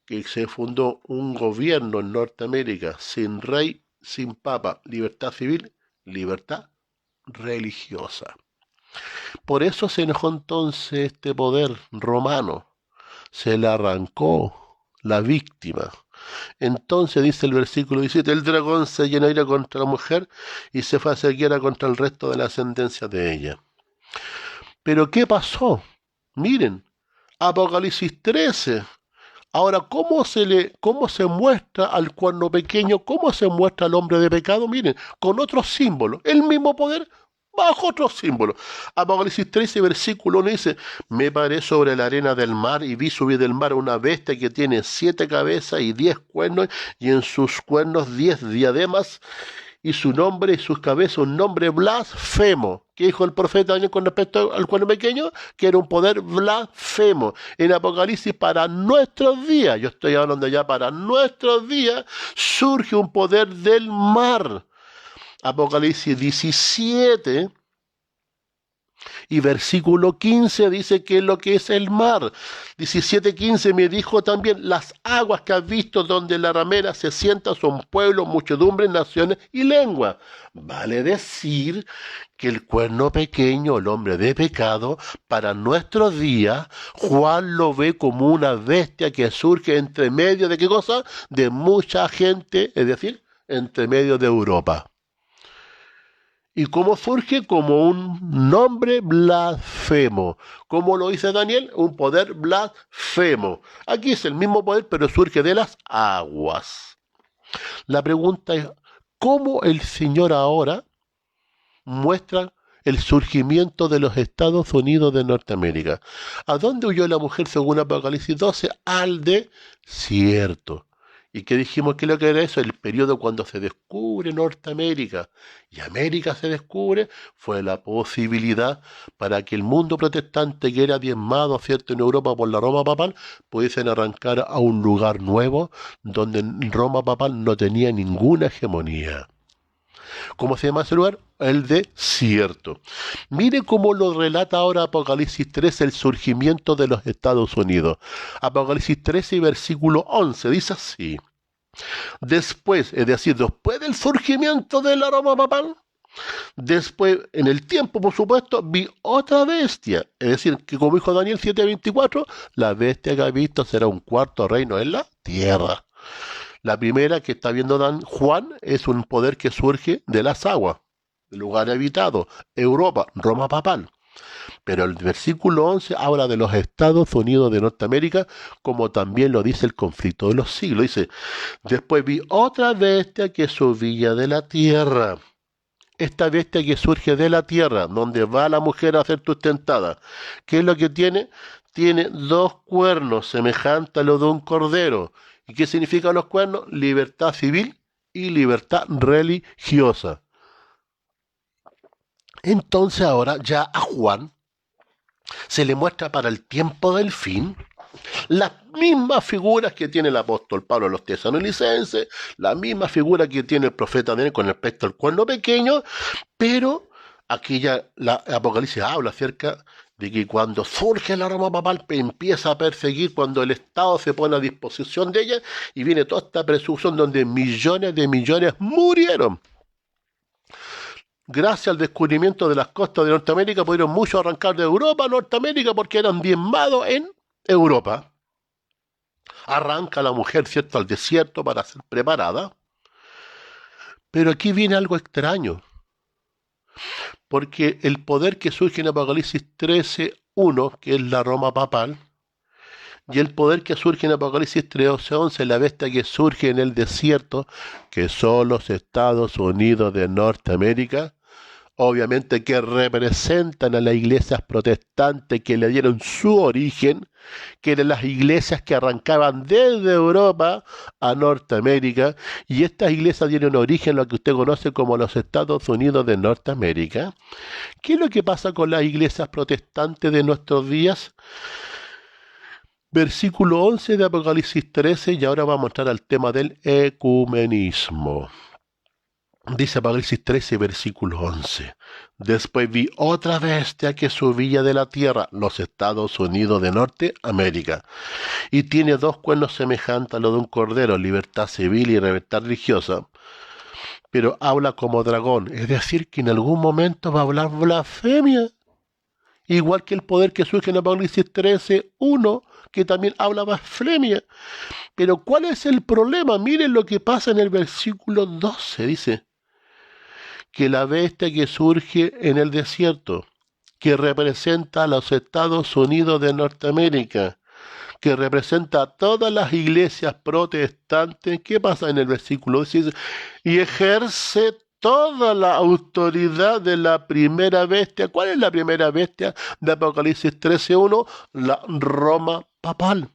que se fundó un gobierno en Norteamérica sin rey, sin papa, libertad civil, libertad religiosa. Por eso se enojó entonces este poder romano, se le arrancó la víctima. Entonces dice el versículo 17, el dragón se llenó de ira contra la mujer y se fue a hacer guerra contra el resto de la ascendencia de ella. Pero ¿qué pasó? Miren, Apocalipsis 13. Ahora, ¿cómo se muestra al cuerno pequeño? ¿Cómo se muestra al hombre de pecado? Miren, con otros símbolos. El mismo poder bajo otros símbolos. Apocalipsis 13, versículo 1 dice: me paré sobre la arena del mar y vi subir del mar una bestia que tiene 7 cabezas y 10 cuernos, y en sus cuernos 10 diademas, y su nombre y sus cabezas un nombre blasfemo. ¿Qué dijo el profeta Daniel con respecto al cuerno pequeño? Que era un poder blasfemo. En Apocalipsis, para nuestros días, yo estoy hablando ya para nuestros días, surge un poder del mar. Apocalipsis 17 y versículo 15 dice que es lo que es el mar. 17:15 me dijo también: las aguas que has visto donde la ramera se sienta son pueblos, muchedumbres, naciones y lengua. Vale decir que el cuerno pequeño, el hombre de pecado, para nuestros días, Juan lo ve como una bestia que surge entre medio de ¿qué cosa? De mucha gente, es decir, entre medio de Europa. ¿Y cómo surge? Como un nombre blasfemo. ¿Cómo lo dice Daniel? Un poder blasfemo. Aquí es el mismo poder, pero surge de las aguas. La pregunta es, ¿cómo el Señor ahora muestra el surgimiento de los Estados Unidos de Norteamérica? ¿A dónde huyó la mujer según Apocalipsis 12? Al desierto. ¿Y qué dijimos que lo que era eso? El periodo cuando se descubre Norteamérica y América se descubre, fue la posibilidad para que el mundo protestante que era diezmado, ¿cierto?, en Europa por la Roma papal, pudiesen arrancar a un lugar nuevo donde Roma papal no tenía ninguna hegemonía. ¿Cómo se llama ese lugar? El desierto. Mire cómo lo relata ahora Apocalipsis 13, el surgimiento de los Estados Unidos. Apocalipsis 13, versículo 11, dice así: después, es decir, después del surgimiento de la Roma papal, después, en el tiempo, por supuesto, vi otra bestia. Es decir, que como dijo Daniel 7:24, la bestia que ha visto será un cuarto reino en la tierra. La primera que está viendo Juan es un poder que surge de las aguas, del lugar habitado, Europa, Roma papal. Pero el versículo 11 habla de los Estados Unidos de Norteamérica, como también lo dice el conflicto de los siglos. Dice: después vi otra bestia que subía de la tierra. Esta bestia que surge de la tierra, donde va la mujer a ser sustentada. ¿Qué es lo que tiene? Tiene 2 cuernos, semejantes a los de un cordero. ¿Y qué significan los cuernos? Libertad civil y libertad religiosa. Entonces ahora ya a Juan se le muestra para el tiempo del fin Las mismas figuras que tiene el apóstol Pablo en los tesalonicenses, la misma figura que tiene el profeta Daniel con respecto al cuerno pequeño, pero aquí ya la Apocalipsis habla acerca de que cuando surge la Roma papal empieza a perseguir, cuando el Estado se pone a disposición de ella y viene toda esta persecución donde millones de millones murieron. Gracias al descubrimiento de las costas de Norteamérica pudieron muchos arrancar de Europa a Norteamérica porque eran diezmados en Europa. Arranca la mujer, ¿cierto?, al desierto para ser preparada. Pero aquí viene algo extraño, porque el poder que surge en Apocalipsis 13:1, que es la Roma papal, y el poder que surge en Apocalipsis 13:11, la bestia que surge en el desierto, que son los Estados Unidos de Norteamérica, obviamente que representan a las iglesias protestantes que le dieron su origen, que eran las iglesias que arrancaban desde Europa a Norteamérica, y estas iglesias dieron origen a lo que usted conoce como los Estados Unidos de Norteamérica. ¿Qué es lo que pasa con las iglesias protestantes de nuestros días? Versículo 11 de Apocalipsis 13, y ahora vamos a entrar al tema del ecumenismo. Dice Apocalipsis 13, versículo 11. Después vi otra bestia que subía de la tierra, los Estados Unidos de Norteamérica, y tiene dos cuernos semejantes a los de un cordero, libertad civil y libertad religiosa, pero habla como dragón, es decir, que en algún momento va a hablar blasfemia, igual que el poder que surge en Apocalipsis 13:1, que también habla blasfemia. Pero ¿cuál es el problema? Miren lo que pasa en el versículo 12, dice que la bestia que surge en el desierto, que representa a los Estados Unidos de Norteamérica, que representa a todas las iglesias protestantes, ¿qué pasa en el versículo 12? Y ejerce toda la autoridad de la primera bestia. ¿Cuál es la primera bestia de Apocalipsis 13:1? La Roma papal.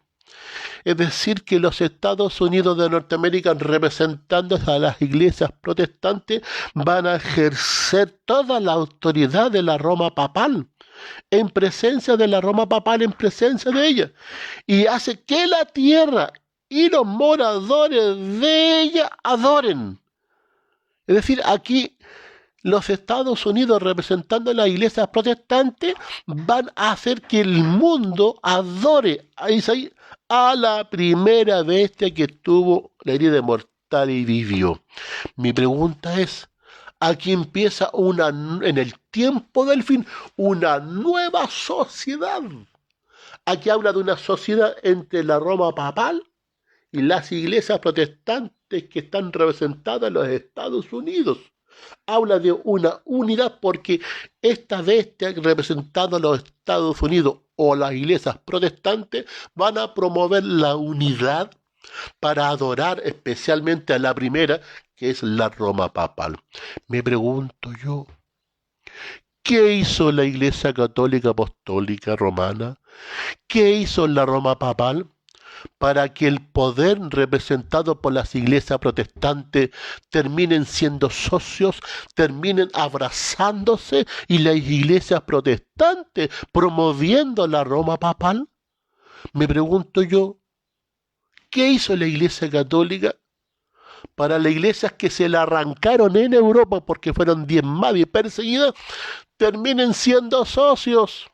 Es decir, que los Estados Unidos de Norteamérica, representando a las iglesias protestantes, van a ejercer toda la autoridad de la Roma papal, en presencia de la Roma papal, en presencia de ella, y hace que la tierra y los moradores de ella adoren. Es decir, aquí los Estados Unidos, representando a las iglesias protestantes, van a hacer que el mundo adore a la primera bestia que tuvo la herida mortal y vivió. Mi pregunta es, aquí empieza en el tiempo del fin, una nueva sociedad. Aquí habla de una sociedad entre la Roma papal y las iglesias protestantes que están representadas en los Estados Unidos. Habla de una unidad porque esta bestia representada en los Estados Unidos o las iglesias protestantes van a promover la unidad para adorar especialmente a la primera, que es la Roma papal. Me pregunto yo, ¿qué hizo la Iglesia Católica Apostólica Romana? ¿Qué hizo la Roma papal para que el poder representado por las iglesias protestantes terminen siendo socios, terminen abrazándose y las iglesias protestantes promoviendo la Roma papal? Me pregunto yo, ¿qué hizo la Iglesia Católica para las iglesias que se la arrancaron en Europa porque fueron diezmadas y perseguidas, terminen siendo socios?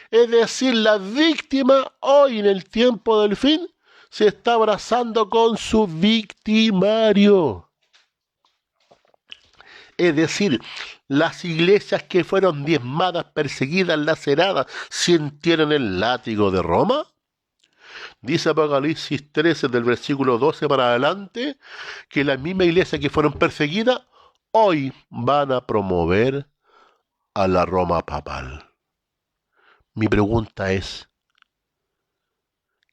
Es decir, la víctima hoy en el tiempo del fin se está abrazando con su victimario. Es decir, las iglesias que fueron diezmadas, perseguidas, laceradas, ¿sintieron el látigo de Roma? Dice Apocalipsis 13 del versículo 12 para adelante que las mismas iglesias que fueron perseguidas hoy van a promover a la Roma papal. Mi pregunta es,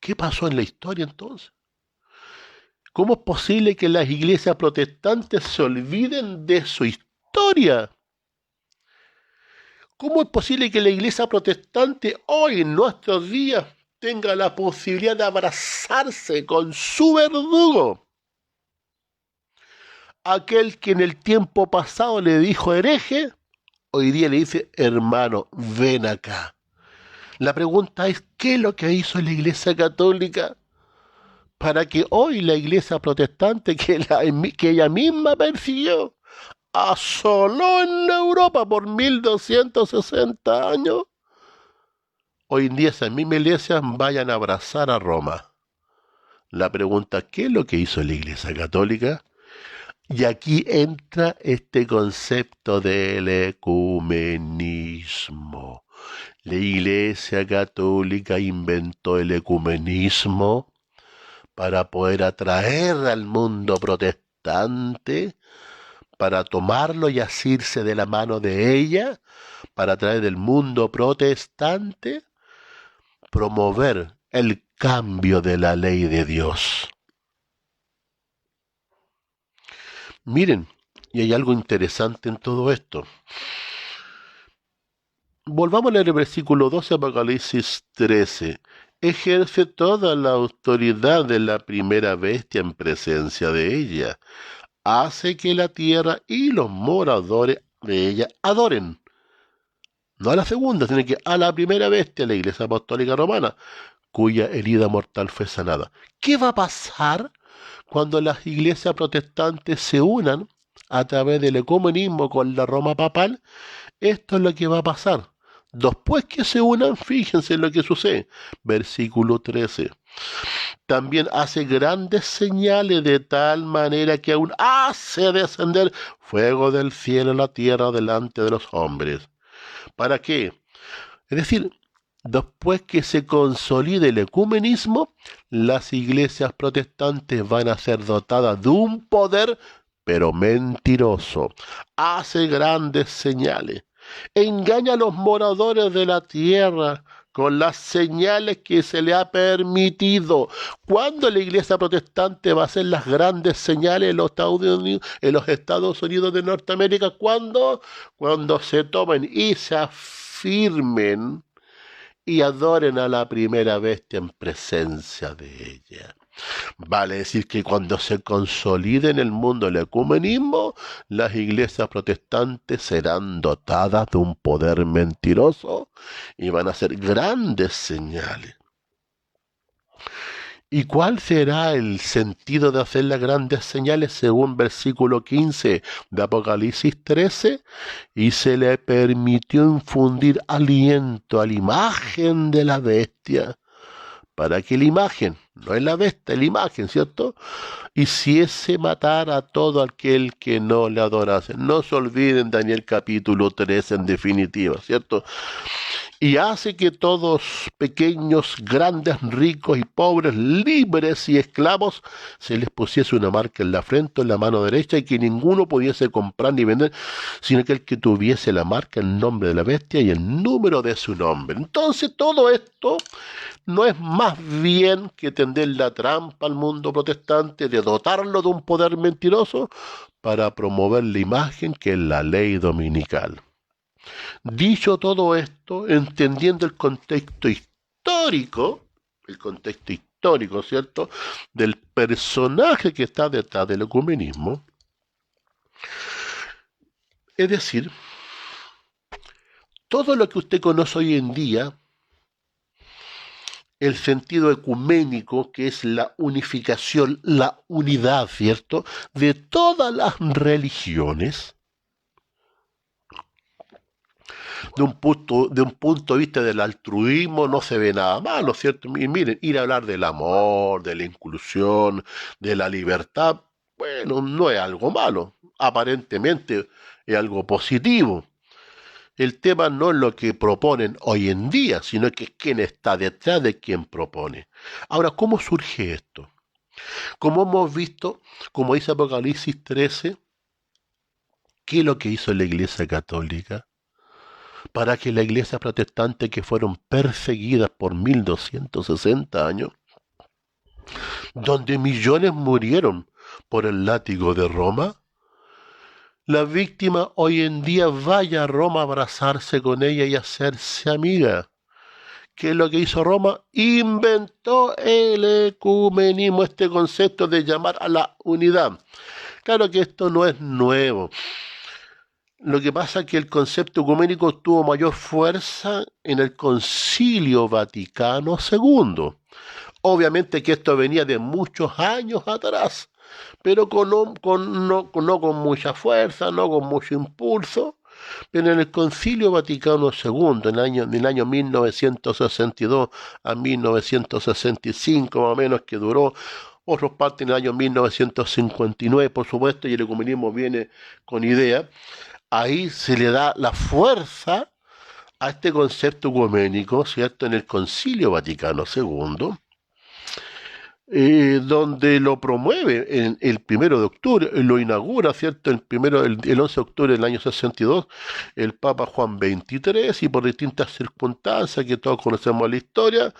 ¿qué pasó en la historia entonces? ¿Cómo es posible que las iglesias protestantes se olviden de su historia? ¿Cómo es posible que la iglesia protestante hoy en nuestros días tenga la posibilidad de abrazarse con su verdugo? Aquel que en el tiempo pasado le dijo hereje, hoy día le dice, hermano, ven acá. La pregunta es, ¿qué es lo que hizo la Iglesia Católica para que hoy la Iglesia Protestante, que ella misma persiguió, asoló en Europa por 1260 años, hoy en día esas mismas iglesias vayan a abrazar a Roma? La pregunta, ¿qué es lo que hizo la Iglesia Católica? Y aquí entra este concepto del ecumenismo. La Iglesia Católica inventó el ecumenismo para poder atraer al mundo protestante, para tomarlo y asirse de la mano de ella, para atraer del mundo protestante, promover el cambio de la ley de Dios. Miren, y hay algo interesante en todo esto. Volvamos a leer el versículo 12, Apocalipsis 13. Ejerce toda la autoridad de la primera bestia en presencia de ella. Hace que la tierra y los moradores de ella adoren. No a la segunda, sino que a la primera bestia, la Iglesia Apostólica Romana, cuya herida mortal fue sanada. ¿Qué va a pasar cuando las iglesias protestantes se unan a través del ecumenismo con la Roma papal? Esto es lo que va a pasar. Después que se unan, fíjense en lo que sucede. Versículo 13. También hace grandes señales de tal manera que aún hace descender fuego del cielo a la tierra delante de los hombres. ¿Para qué? Es decir, después que se consolide el ecumenismo, las iglesias protestantes van a ser dotadas de un poder, pero mentiroso. Hace grandes señales. Engaña a los moradores de la tierra con las señales que se le ha permitido. ¿Cuándo la iglesia protestante va a hacer las grandes señales en los Estados Unidos de Norteamérica? ¿Cuándo? Cuando se tomen y se afirmen y adoren a la primera bestia en presencia de ella. Vale decir que cuando se consolide en el mundo el ecumenismo, las iglesias protestantes serán dotadas de un poder mentiroso y van a hacer grandes señales. ¿Y cuál será el sentido de hacer las grandes señales según versículo 15 de Apocalipsis 13? Y se le permitió infundir aliento a la imagen de la bestia, para que la imagen, no es la bestia, es la imagen, ¿cierto?, hiciese matar a todo aquel que no le adorase. No se olviden Daniel capítulo 3 en definitiva, ¿cierto? Y hace que todos, pequeños, grandes, ricos y pobres, libres y esclavos, se les pusiese una marca en la frente o en la mano derecha y que ninguno pudiese comprar ni vender, sino que el que tuviese la marca, el nombre de la bestia y el número de su nombre. Entonces todo esto no es más bien que tender la trampa al mundo protestante de dotarlo de un poder mentiroso para promover la imagen que es la ley dominical. Dicho todo esto, entendiendo el contexto histórico, ¿cierto?, del personaje que está detrás del ecumenismo, es decir, todo lo que usted conoce hoy en día, el sentido ecuménico, que es la unificación, la unidad, ¿cierto?, de todas las religiones, de un punto de vista del altruismo no se ve nada malo, ¿cierto? Y miren, ir a hablar del amor, de la inclusión, de la libertad, bueno, no es algo malo, aparentemente es algo positivo. El tema no es lo que proponen hoy en día, sino que es quién está detrás de quien propone. Ahora, ¿cómo surge esto? Como hemos visto, como dice Apocalipsis 13, ¿qué es lo que hizo la Iglesia Católica? Para que la iglesia protestante, que fueron perseguidas por 1260 años, donde millones murieron por el látigo de Roma, la víctima hoy en día vaya a Roma a abrazarse con ella y hacerse amiga. ¿Qué es lo que hizo Roma? Inventó el ecumenismo, este concepto de llamar a la unidad. Claro que esto no es nuevo. Lo que pasa es que el concepto ecuménico tuvo mayor fuerza en el Concilio Vaticano II. Obviamente que esto venía de muchos años atrás, pero no con mucha fuerza, no con mucho impulso. Pero en el Concilio Vaticano II, en el año 1962 a 1965, más o menos, que duró, otros parten en el año 1959, por supuesto, y el ecumenismo viene con idea, ahí se le da la fuerza a este concepto ecuménico, ¿cierto?, en el Concilio Vaticano II, donde lo promueve el 1 de octubre, lo inaugura, ¿cierto? El 11 de octubre del año 62, el Papa Juan XXIII, y por distintas circunstancias que todos conocemos la historia,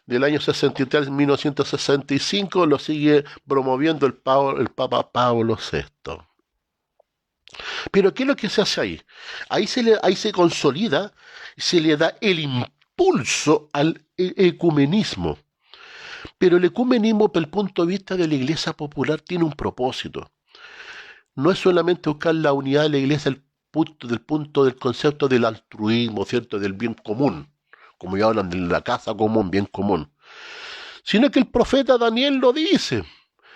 del año 63 al 1965 lo sigue promoviendo el Papa Pablo VI. Pero ¿qué es lo que se hace ahí? Ahí se consolida, se le da el impulso al ecumenismo. Pero el ecumenismo, desde el punto de vista de la Iglesia popular, tiene un propósito. No es solamente buscar la unidad de la Iglesia del punto del concepto del altruismo, ¿cierto?, del bien común, como ya hablan de la casa común, bien común, sino que el profeta Daniel lo dice.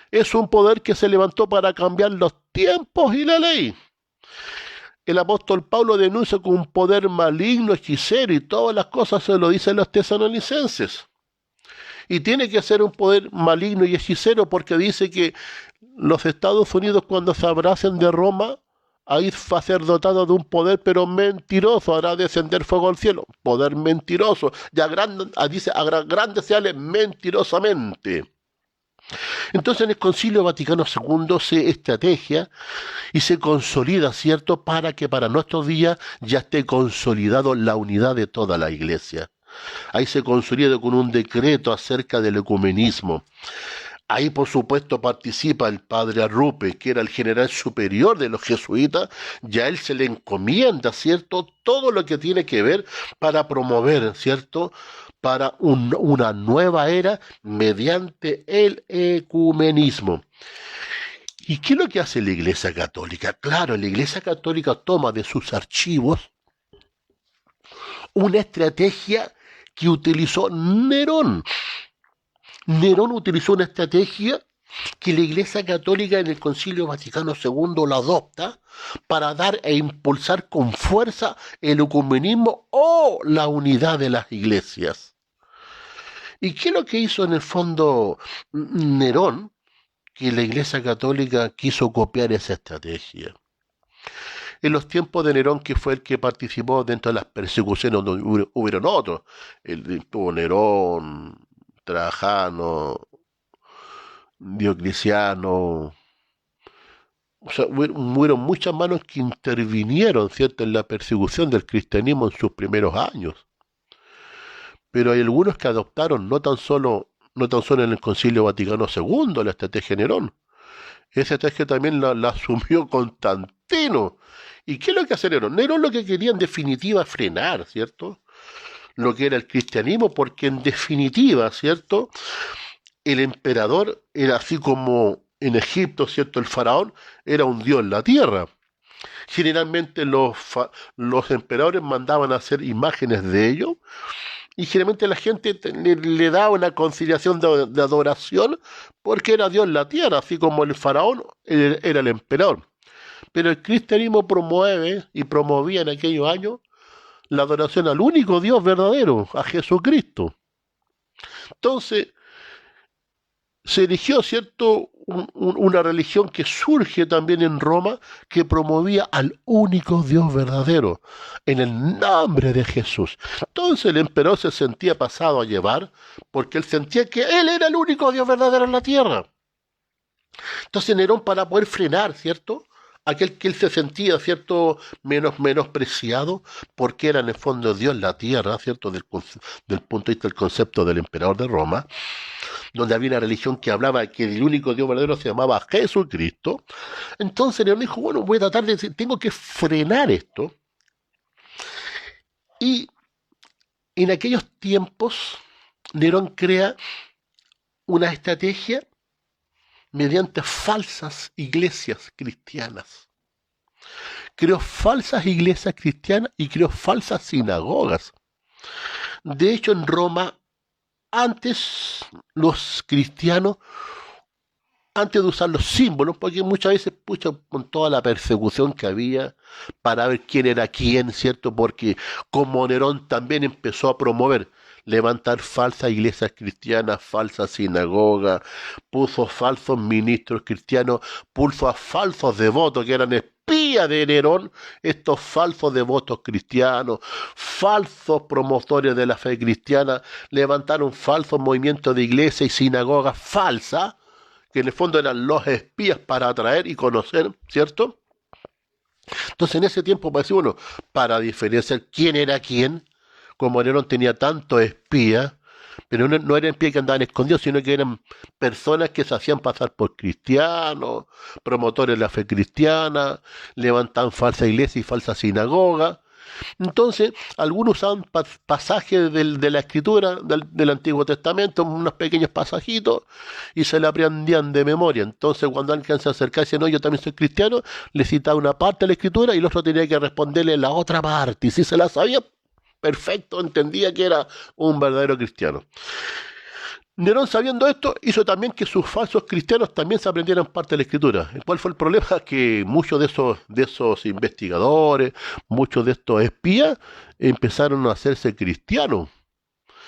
Es un poder que se levantó para cambiar los tiempos y la ley. El apóstol Pablo denuncia con un poder maligno, hechicero, y todas las cosas se lo dicen los tesalonicenses. Y tiene que ser un poder maligno y hechicero, porque dice que los Estados Unidos, cuando se abracen de Roma, ahí va a ser dotado de un poder, pero mentiroso, hará descender fuego al cielo. Poder mentiroso. Dice, a grandes señales mentirosamente. Entonces en el Concilio Vaticano II se estrategia y se consolida, ¿cierto?, para que para nuestros días ya esté consolidado la unidad de toda la Iglesia. Ahí se consolida con un decreto acerca del ecumenismo. Ahí, por supuesto, participa el padre Arrupe, que era el general superior de los jesuitas, y a él se le encomienda, ¿cierto?, todo lo que tiene que ver para promover, ¿cierto?, para una nueva era mediante el ecumenismo. ¿Y qué es lo que hace la Iglesia Católica? Claro, la Iglesia Católica toma de sus archivos una estrategia que utilizó Nerón. Nerón utilizó una estrategia que la Iglesia Católica en el Concilio Vaticano II la adopta para dar e impulsar con fuerza el ecumenismo o la unidad de las iglesias. ¿Y qué es lo que hizo en el fondo Nerón? Que la Iglesia Católica quiso copiar esa estrategia. En los tiempos de Nerón, que fue el que participó dentro de las persecuciones donde hubieron otros, tuvo Nerón, Trajano, Diocleciano, o sea, hubieron muchas manos que intervinieron, ¿cierto?, en la persecución del cristianismo en sus primeros años. Pero hay algunos que adoptaron no tan solo en el Concilio Vaticano II la estrategia de Nerón. Esa estrategia también la asumió Constantino. ¿Y qué es lo que hace Nerón? Nerón lo que quería en definitiva frenar, ¿cierto?, lo que era el cristianismo, porque en definitiva, ¿cierto?, el emperador era así como en Egipto, ¿cierto?, el faraón era un dios en la tierra. Generalmente los emperadores mandaban a hacer imágenes de ellos, y generalmente la gente le daba una conciliación de adoración porque era Dios en la tierra, así como el faraón era el emperador. Pero el cristianismo promueve y promovía en aquellos años la adoración al único Dios verdadero, a Jesucristo. Entonces, se eligió, ¿cierto?, una religión que surge también en Roma, que promovía al único Dios verdadero, en el nombre de Jesús. Entonces el emperador se sentía pasado a llevar, porque él sentía que él era el único Dios verdadero en la tierra. Entonces Nerón, para poder frenar, ¿cierto?, aquel que él se sentía, ¿cierto?, menospreciado, porque era en el fondo Dios en la tierra, ¿cierto?, del punto de vista del concepto del emperador de Roma, donde había una religión que hablaba que el único Dios verdadero se llamaba Jesucristo. Entonces Nerón dijo, bueno, voy a tratar de decir, tengo que frenar esto. Y en aquellos tiempos, Nerón crea una estrategia mediante falsas iglesias cristianas. Creó falsas iglesias cristianas y creó falsas sinagogas. De hecho, en Roma, antes los cristianos, antes de usar los símbolos, porque muchas veces, pucha, con toda la persecución que había para ver quién era quién, ¿cierto? Porque como Nerón también empezó a promover, levantar falsas iglesias cristianas, falsas sinagogas, puso falsos ministros cristianos, puso a falsos devotos que eran espías de Nerón, estos falsos devotos cristianos, falsos promotores de la fe cristiana, levantaron falsos movimientos de iglesia y sinagogas falsas, que en el fondo eran los espías para atraer y conocer, ¿cierto? Entonces en ese tiempo, pues, bueno, para diferenciar quién era quién, como Nerón tenía tantos espías, pero no eran espías que andaban escondidos, sino que eran personas que se hacían pasar por cristianos, promotores de la fe cristiana, levantaban falsas iglesias y falsas sinagogas. Entonces, algunos usaban pasajes de la escritura del Antiguo Testamento, unos pequeños pasajitos, y se la aprendían de memoria. Entonces, cuando alguien se acercaba y decía, no, yo también soy cristiano, le citaba una parte de la escritura y el otro tenía que responderle la otra parte. Y si se la sabía, perfecto, entendía que era un verdadero cristiano. Nerón, sabiendo esto, hizo también que sus falsos cristianos también se aprendieran parte de la escritura. ¿Cuál fue el problema? Que muchos de esos investigadores, muchos de estos espías, empezaron a hacerse cristianos.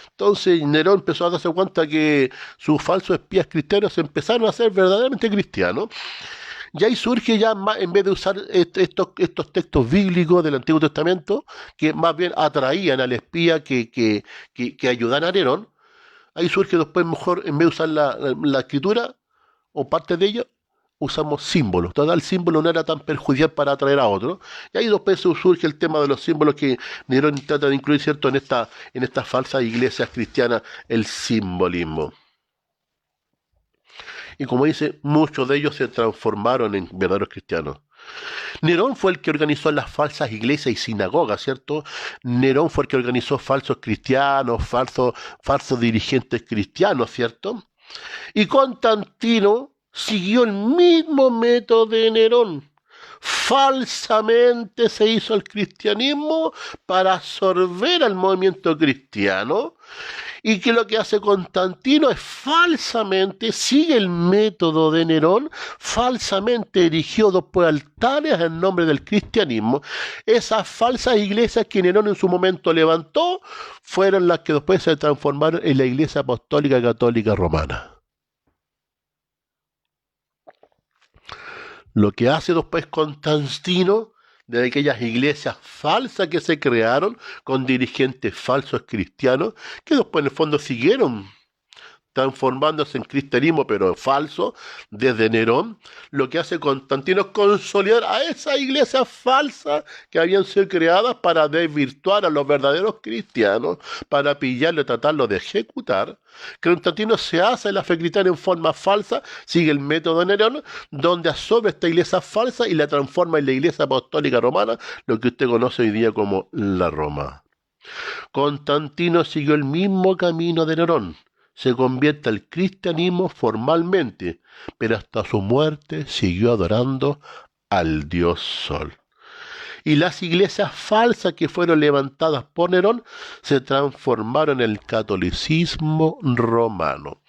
Entonces Nerón empezó a darse cuenta que sus falsos espías cristianos empezaron a ser verdaderamente cristianos. Y ahí surge ya, más, en vez de usar estos textos bíblicos del Antiguo Testamento, que más bien atraían al espía que ayudan a Nerón, ahí surge después mejor, en vez de usar la escritura o parte de ella, usamos símbolos. Total, el símbolo no era tan perjudicial para atraer a otro. Y ahí después surge el tema de los símbolos que Nerón trata de incluir, ¿cierto?, en estas falsas iglesias cristianas, el simbolismo. Y como dice, muchos de ellos se transformaron en verdaderos cristianos. Nerón fue el que organizó las falsas iglesias y sinagogas, ¿cierto? Nerón fue el que organizó falsos cristianos, falsos dirigentes cristianos, ¿cierto? Y Constantino siguió el mismo método de Nerón. Falsamente se hizo el cristianismo para absorber al movimiento cristiano, y que lo que hace Constantino es falsamente, sigue el método de Nerón, falsamente erigió después altares en nombre del cristianismo. Esas falsas iglesias que Nerón en su momento levantó fueron las que después se transformaron en la Iglesia Apostólica Católica Romana. Lo que hace después Constantino, de aquellas iglesias falsas que se crearon con dirigentes falsos cristianos, que después en el fondo siguieron transformándose en cristianismo, pero falso, desde Nerón, lo que hace Constantino es consolidar a esas iglesias falsas que habían sido creadas para desvirtuar a los verdaderos cristianos, para pillarlo y tratarlo de ejecutar. Constantino se hace la fe cristiana en forma falsa, sigue el método de Nerón, donde absorbe esta iglesia falsa y la transforma en la iglesia apostólica romana, lo que usted conoce hoy día como la Roma. Constantino siguió el mismo camino de Nerón. Se convierte al cristianismo formalmente, pero hasta su muerte siguió adorando al dios Sol. Y las iglesias falsas que fueron levantadas por Nerón se transformaron en el catolicismo romano.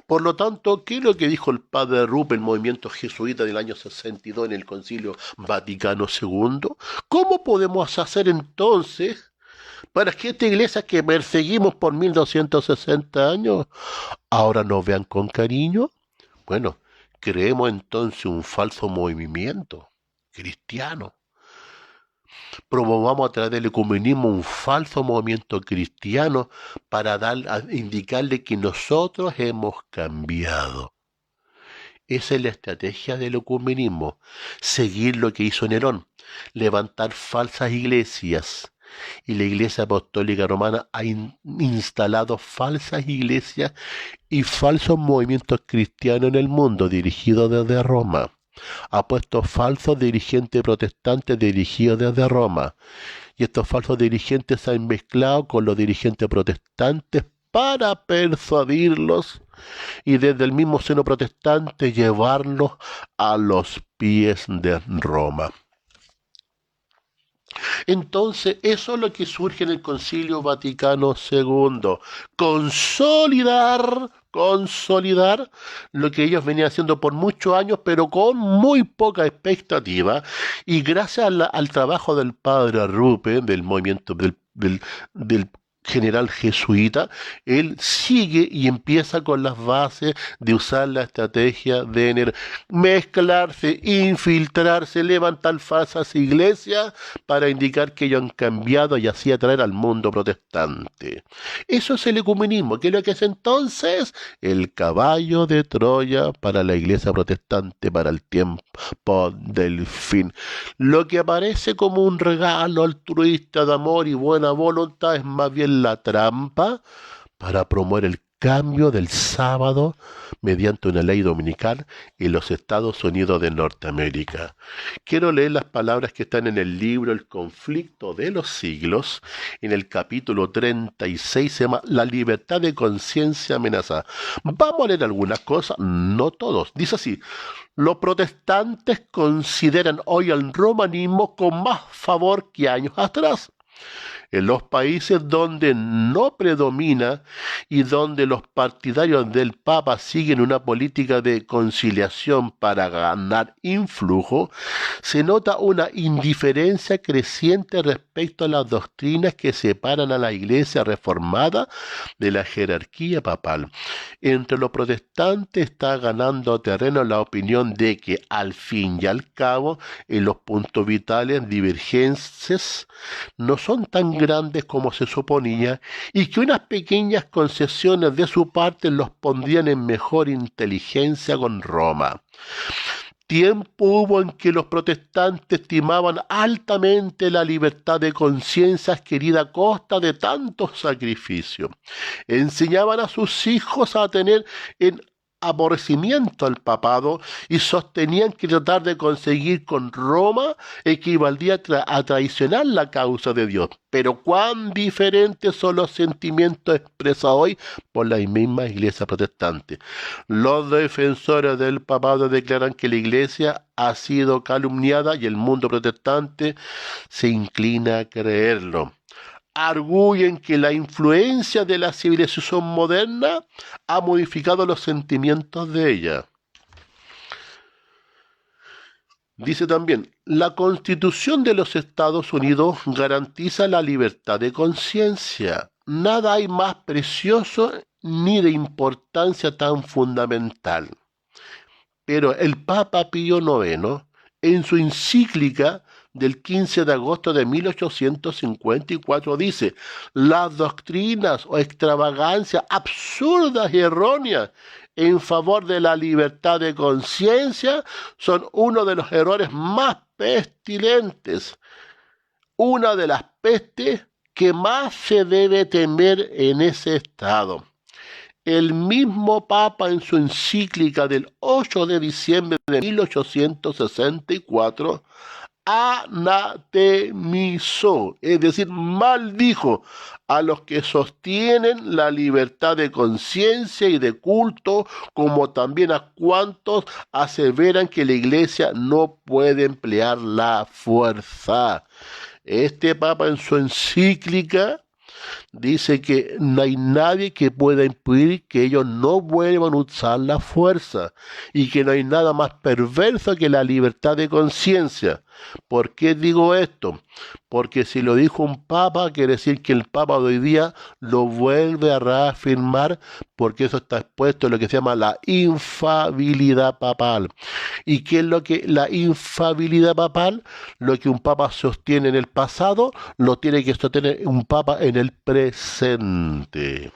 Por lo tanto, ¿qué es lo que dijo el padre Rupe, el movimiento jesuita del año 62 en el Concilio Vaticano II? ¿Cómo podemos hacer entonces para que esta iglesia que perseguimos por 1260 años ahora nos vean con cariño? Bueno, creemos entonces un falso movimiento cristiano. Promovamos a través del ecumenismo un falso movimiento cristiano para indicarle que nosotros hemos cambiado. Esa es la estrategia del ecumenismo, seguir lo que hizo Nerón, levantar falsas iglesias. Y la Iglesia Apostólica Romana ha instalado falsas iglesias y falsos movimientos cristianos en el mundo, dirigidos desde Roma. Ha puesto falsos dirigentes protestantes dirigidos desde Roma. Y estos falsos dirigentes se han mezclado con los dirigentes protestantes para persuadirlos y desde el mismo seno protestante llevarlos a los pies de Roma. Entonces, eso es lo que surge en el Concilio Vaticano II. Consolidar lo que ellos venían haciendo por muchos años, pero con muy poca expectativa. Y gracias al trabajo del padre Rupe, del movimiento del general jesuita, él sigue y empieza con las bases de usar la estrategia de mezclarse, infiltrarse, levantar falsas iglesias para indicar que ellos han cambiado y así atraer al mundo protestante. Eso es el ecumenismo, que es lo que es entonces el caballo de Troya para la iglesia protestante para el tiempo del fin. Lo que aparece como un regalo altruista de amor y buena voluntad es más bien la trampa para promover el cambio del sábado mediante una ley dominical en los Estados Unidos de Norteamérica. Quiero leer las palabras que están en el libro El conflicto de los siglos, en el capítulo 36, se llama La libertad de conciencia amenazada. Vamos a leer algunas cosas, no todos. Dice así: los protestantes consideran hoy al romanismo con más favor que años atrás. En los países donde no predomina y donde los partidarios del Papa siguen una política de conciliación para ganar influjo, se nota una indiferencia creciente respecto a las doctrinas que separan a la Iglesia reformada de la jerarquía papal. Entre los protestantes está ganando terreno la opinión de que, al fin y al cabo, en los puntos vitales divergencias no son tan grandes como se suponía y que unas pequeñas concesiones de su parte los pondrían en mejor inteligencia con Roma. Tiempo hubo en que los protestantes estimaban altamente la libertad de conciencia adquirida a costa de tantos sacrificios. Enseñaban a sus hijos a tener en aborrecimiento al papado y sostenían que tratar de conseguir con Roma equivalía a traicionar la causa de Dios. Pero cuán diferentes son los sentimientos expresados hoy por la misma iglesia protestante. Los defensores del papado declaran que la iglesia ha sido calumniada y el mundo protestante se inclina a creerlo. Arguyen que la influencia de la civilización moderna ha modificado los sentimientos de ella. Dice también, la Constitución de los Estados Unidos garantiza la libertad de conciencia. Nada hay más precioso ni de importancia tan fundamental. Pero el Papa Pío IX, en su encíclica del 15 de agosto de 1854, dice: las doctrinas o extravagancias absurdas y erróneas en favor de la libertad de conciencia son uno de los errores más pestilentes, una de las pestes que más se debe temer en ese estado. El mismo Papa, en su encíclica del 8 de diciembre de 1864, anatemizó, es decir, maldijo a los que sostienen la libertad de conciencia y de culto, como también a cuantos aseveran que la Iglesia no puede emplear la fuerza. Este Papa, en su encíclica, dice que no hay nadie que pueda impedir que ellos no vuelvan a usar la fuerza y que no hay nada más perverso que la libertad de conciencia. ¿Por qué digo esto? Porque si lo dijo un papa, quiere decir que el papa de hoy día lo vuelve a reafirmar, porque eso está expuesto en lo que se llama la infabilidad papal. ¿Y qué es lo que la infabilidad papal? Lo que un papa sostiene en el pasado, lo tiene que sostener un papa en el presente.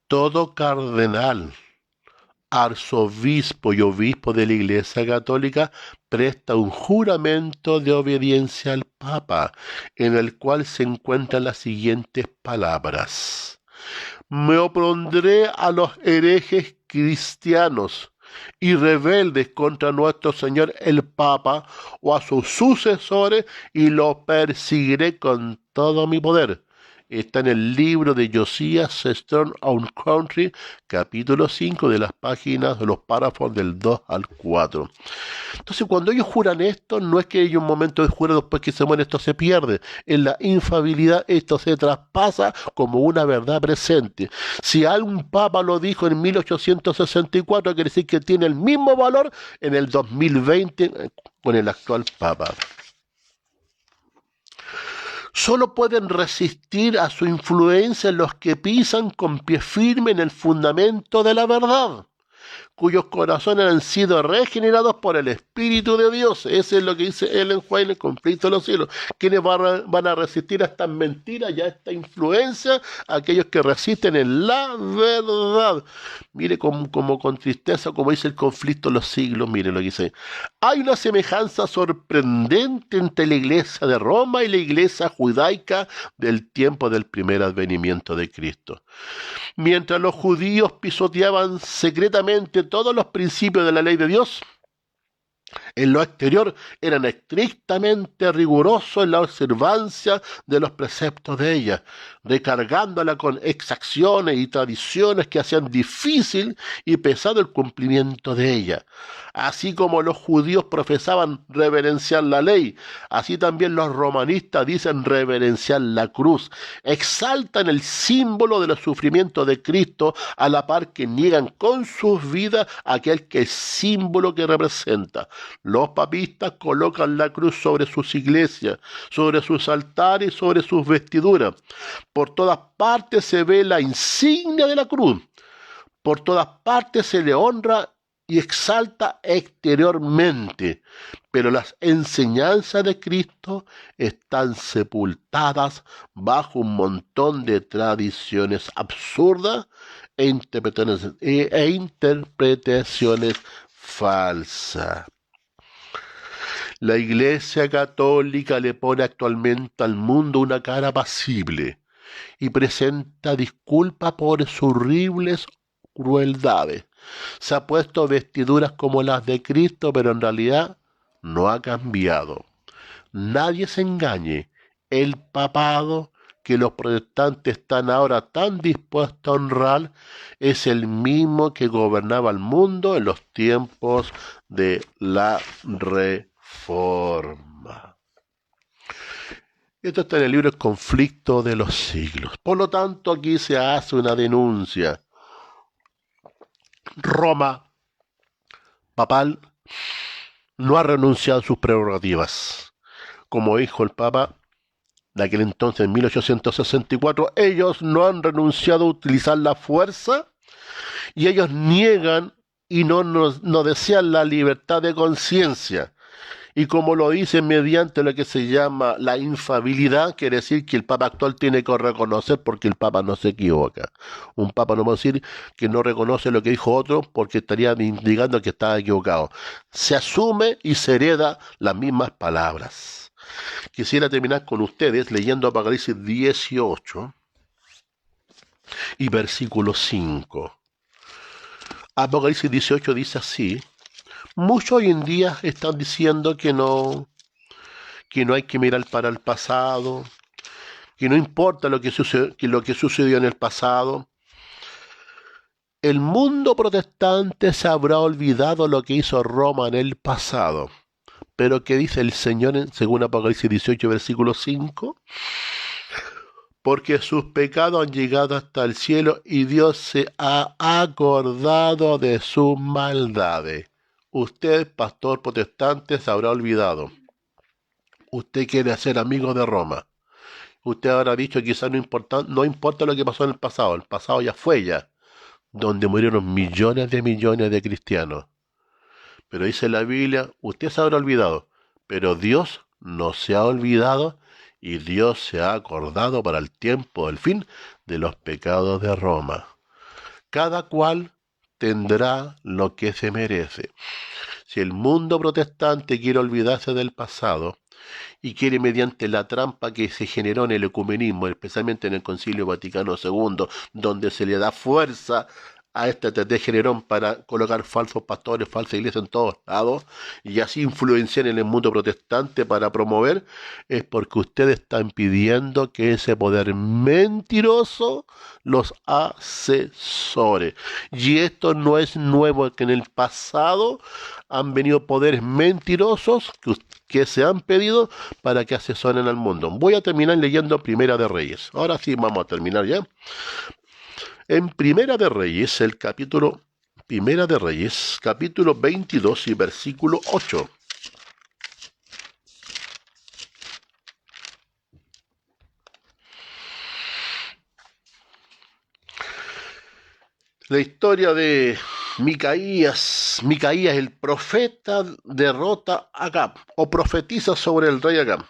Todo cardenal, arzobispo y obispo de la Iglesia Católica presta un juramento de obediencia al Papa, en el cual se encuentran las siguientes palabras: me opondré a los herejes cristianos y rebeldes contra nuestro Señor el Papa o a sus sucesores, y los perseguiré con todo mi poder. está en el libro de Josiah Stern on Country, capítulo 5, de las páginas, de los párrafos del 2 al 4. Entonces, cuando ellos juran esto, no es que ellos un momento de jurar después que se muere, esto se pierde. En la infabilidad esto se traspasa como una verdad presente. Si algún papa lo dijo en 1864, quiere decir que tiene el mismo valor en el 2020 con el actual papa. Solo pueden resistir a su influencia los que pisan con pie firme en el fundamento de la verdad, cuyos corazones han sido regenerados por el Espíritu de Dios. Eso es lo que dice Ellen White en el conflicto de los cielos. ¿Quiénes van a resistir a estas mentiras y a esta influencia? Aquellos que resisten en la verdad. Mire como con tristeza, como dice el conflicto de los siglos, mire lo que dice. Hay una semejanza sorprendente entre la iglesia de Roma y la iglesia judaica del tiempo del primer advenimiento de Cristo. Mientras los judíos pisoteaban secretamente todos los principios de la ley de Dios, en lo exterior eran estrictamente rigurosos en la observancia de los preceptos de ella, recargándola con exacciones y tradiciones que hacían difícil y pesado el cumplimiento de ella. Así como los judíos profesaban reverenciar la ley, así también los romanistas dicen reverenciar la cruz. Exaltan el símbolo de los sufrimientos de Cristo a la par que niegan con sus vidas aquel que es símbolo que representa. Los papistas colocan la cruz sobre sus iglesias, sobre sus altares y sobre sus vestiduras. Por todas partes se ve la insignia de la cruz. Por todas partes se le honra y exalta exteriormente, pero las enseñanzas de Cristo están sepultadas bajo un montón de tradiciones absurdas e interpretaciones falsas. La Iglesia Católica le pone actualmente al mundo una cara pasible y presenta disculpas por sus horribles crueldades. Se ha puesto vestiduras como las de Cristo, pero en realidad no ha cambiado. Nadie se engañe. El papado que los protestantes están ahora tan dispuestos a honrar es el mismo que gobernaba el mundo en los tiempos de la Reforma. Esto está en el libro El conflicto de los siglos. Por lo tanto, aquí se hace una denuncia. Roma papal no ha renunciado a sus prerrogativas. Como dijo el Papa de aquel entonces, en 1864, ellos no han renunciado a utilizar la fuerza y ellos niegan y no desean la libertad de conciencia. Y como lo dicen mediante lo que se llama la infabilidad, quiere decir que el Papa actual tiene que reconocer porque el Papa no se equivoca. Un Papa no puede decir que no reconoce lo que dijo otro porque estaría indicando que estaba equivocado. Se asume y se hereda las mismas palabras. Quisiera terminar con ustedes leyendo Apocalipsis 18 y versículo 5. Apocalipsis 18 dice así. Muchos hoy en día están diciendo que no hay que mirar para el pasado, que no importa lo que sucedió en el pasado. El mundo protestante se habrá olvidado lo que hizo Roma en el pasado. Pero ¿qué dice el Señor según Apocalipsis 18, versículo 5? Porque sus pecados han llegado hasta el cielo y Dios se ha acordado de sus maldades. Usted, pastor protestante, se habrá olvidado. Usted quiere ser amigo de Roma. Usted habrá dicho quizás no importa lo que pasó en el pasado ya fue ya, donde murieron millones de cristianos. Pero dice la Biblia, usted se habrá olvidado, pero Dios no se ha olvidado y Dios se ha acordado para el tiempo del fin de los pecados de Roma. Cada cual tendrá lo que se merece. Si el mundo protestante quiere olvidarse del pasado y quiere mediante la trampa que se generó en el ecumenismo, especialmente en el Concilio Vaticano II, donde se le da fuerza a este tejererón para colocar falsos pastores, falsas iglesias en todos lados y así influenciar en el mundo protestante para promover, es porque ustedes están pidiendo que ese poder mentiroso los asesore. Y esto no es nuevo, que en el pasado han venido poderes mentirosos que se han pedido para que asesoren al mundo. Voy a terminar leyendo Primera de Reyes. Ahora sí vamos a terminar ya. En Primera de Reyes, Primera de Reyes, capítulo 22 y versículo 8. La historia de Micaías el profeta derrota a Acab, o profetiza sobre el rey Acab.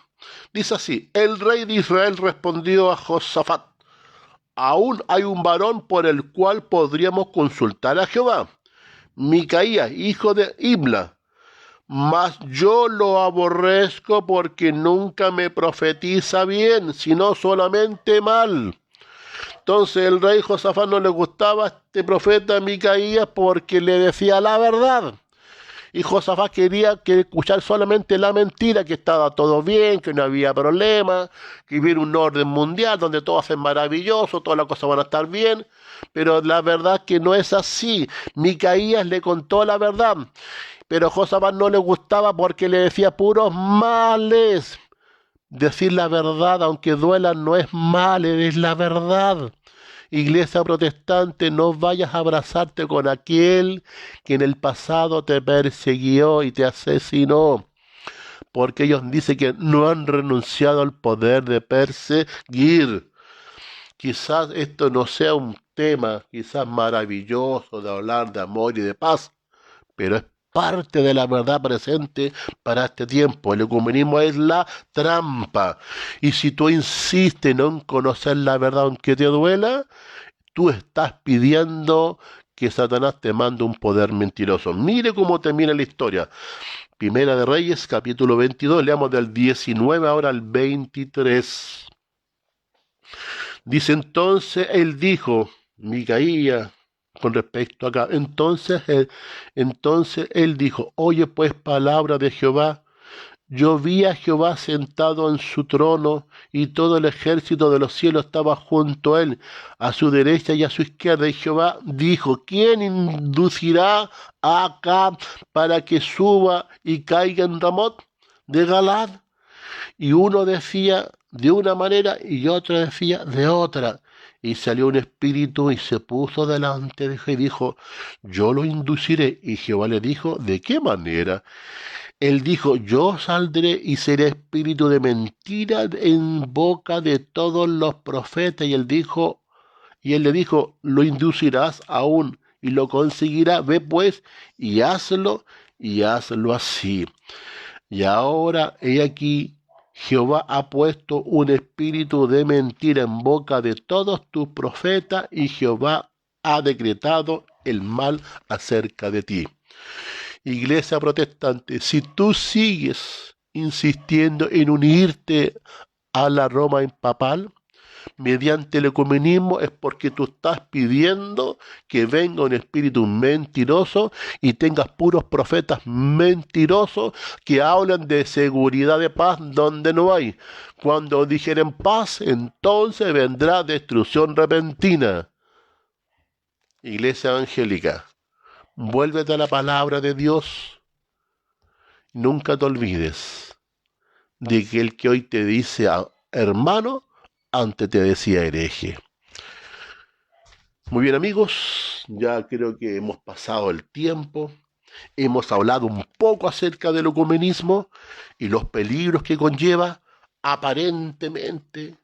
Dice así: el rey de Israel respondió a Josafat: aún hay un varón por el cual podríamos consultar a Jehová, Micaías, hijo de Imla, mas yo lo aborrezco porque nunca me profetiza bien, sino solamente mal. Entonces el rey Josafat no le gustaba a este profeta Micaías porque le decía la verdad. Y Josafat quería que escuchar solamente la mentira, que estaba todo bien, que no había problema, que hubiera un orden mundial donde todo va maravilloso, todas las cosas van a estar bien. Pero la verdad es que no es así. Micaías le contó la verdad, pero Josafat no le gustaba porque le decía puros males. Decir la verdad, aunque duela, no es mal, es la verdad. Iglesia protestante, no vayas a abrazarte con aquel que en el pasado te persiguió y te asesinó, porque ellos dicen que no han renunciado al poder de perseguir. Quizás esto no sea un tema quizás maravilloso de hablar de amor y de paz, pero es parte de la verdad presente para este tiempo. El ecumenismo es la trampa. Y si tú insistes en conocer la verdad aunque te duela, tú estás pidiendo que Satanás te mande un poder mentiroso. Mire cómo termina la historia. Primera de Reyes, capítulo 22, leamos del 19 ahora al 23. Dice: entonces él dijo, Micaía, con respecto acá, entonces él dijo: oye pues palabra de Jehová. Yo vi a Jehová sentado en su trono, y todo el ejército de los cielos estaba junto a él, a su derecha y a su izquierda. Y Jehová dijo: ¿quién inducirá a Acab para que suba y caiga en Ramot de Galad? Y uno decía de una manera y otro decía de otra. Y salió un espíritu y se puso delante de Jehová y dijo: yo lo induciré. Y Jehová le dijo: ¿de qué manera? Él dijo: yo saldré y seré espíritu de mentira en boca de todos los profetas. Y él le dijo: lo inducirás aún y lo conseguirá. Ve pues y hazlo así. Y ahora he aquí, Jehová ha puesto un espíritu de mentira en boca de todos tus profetas, y Jehová ha decretado el mal acerca de ti. Iglesia protestante, si tú sigues insistiendo en unirte a la Roma papal mediante el ecumenismo, es porque tú estás pidiendo que venga un espíritu mentiroso y tengas puros profetas mentirosos que hablan de seguridad de paz donde no hay. Cuando dijeren paz, entonces vendrá destrucción repentina. Iglesia evangélica, vuélvete a la palabra de Dios. Nunca te olvides de que el que hoy te dice hermano, antes te decía hereje. Muy bien, amigos, ya creo que hemos pasado el tiempo. Hemos hablado un poco acerca del ecumenismo y los peligros que conlleva. Aparentemente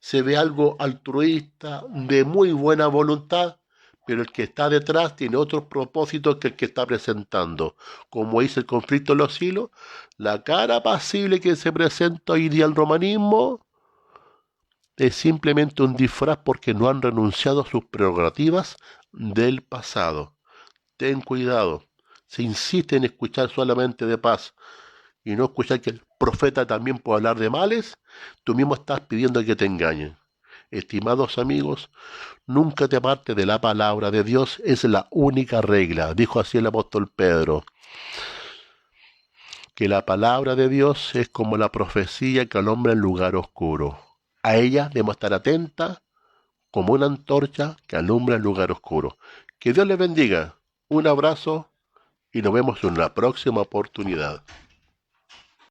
se ve algo altruista, de muy buena voluntad, pero el que está detrás tiene otros propósitos que el que está presentando. Como dice el conflicto de los siglos, la cara pasible que se presenta hoy día al romanismo es simplemente un disfraz porque no han renunciado a sus prerrogativas del pasado. Ten cuidado. Se insiste en escuchar solamente de paz y no escuchar que el profeta también puede hablar de males, tú mismo estás pidiendo que te engañen. Estimados amigos, nunca te apartes de la palabra de Dios, es la única regla. Dijo así el apóstol Pedro, que la palabra de Dios es como la profecía que alumbra el lugar oscuro. A ella debemos estar atentas como una antorcha que alumbra el lugar oscuro. Que Dios les bendiga. Un abrazo y nos vemos en una próxima oportunidad.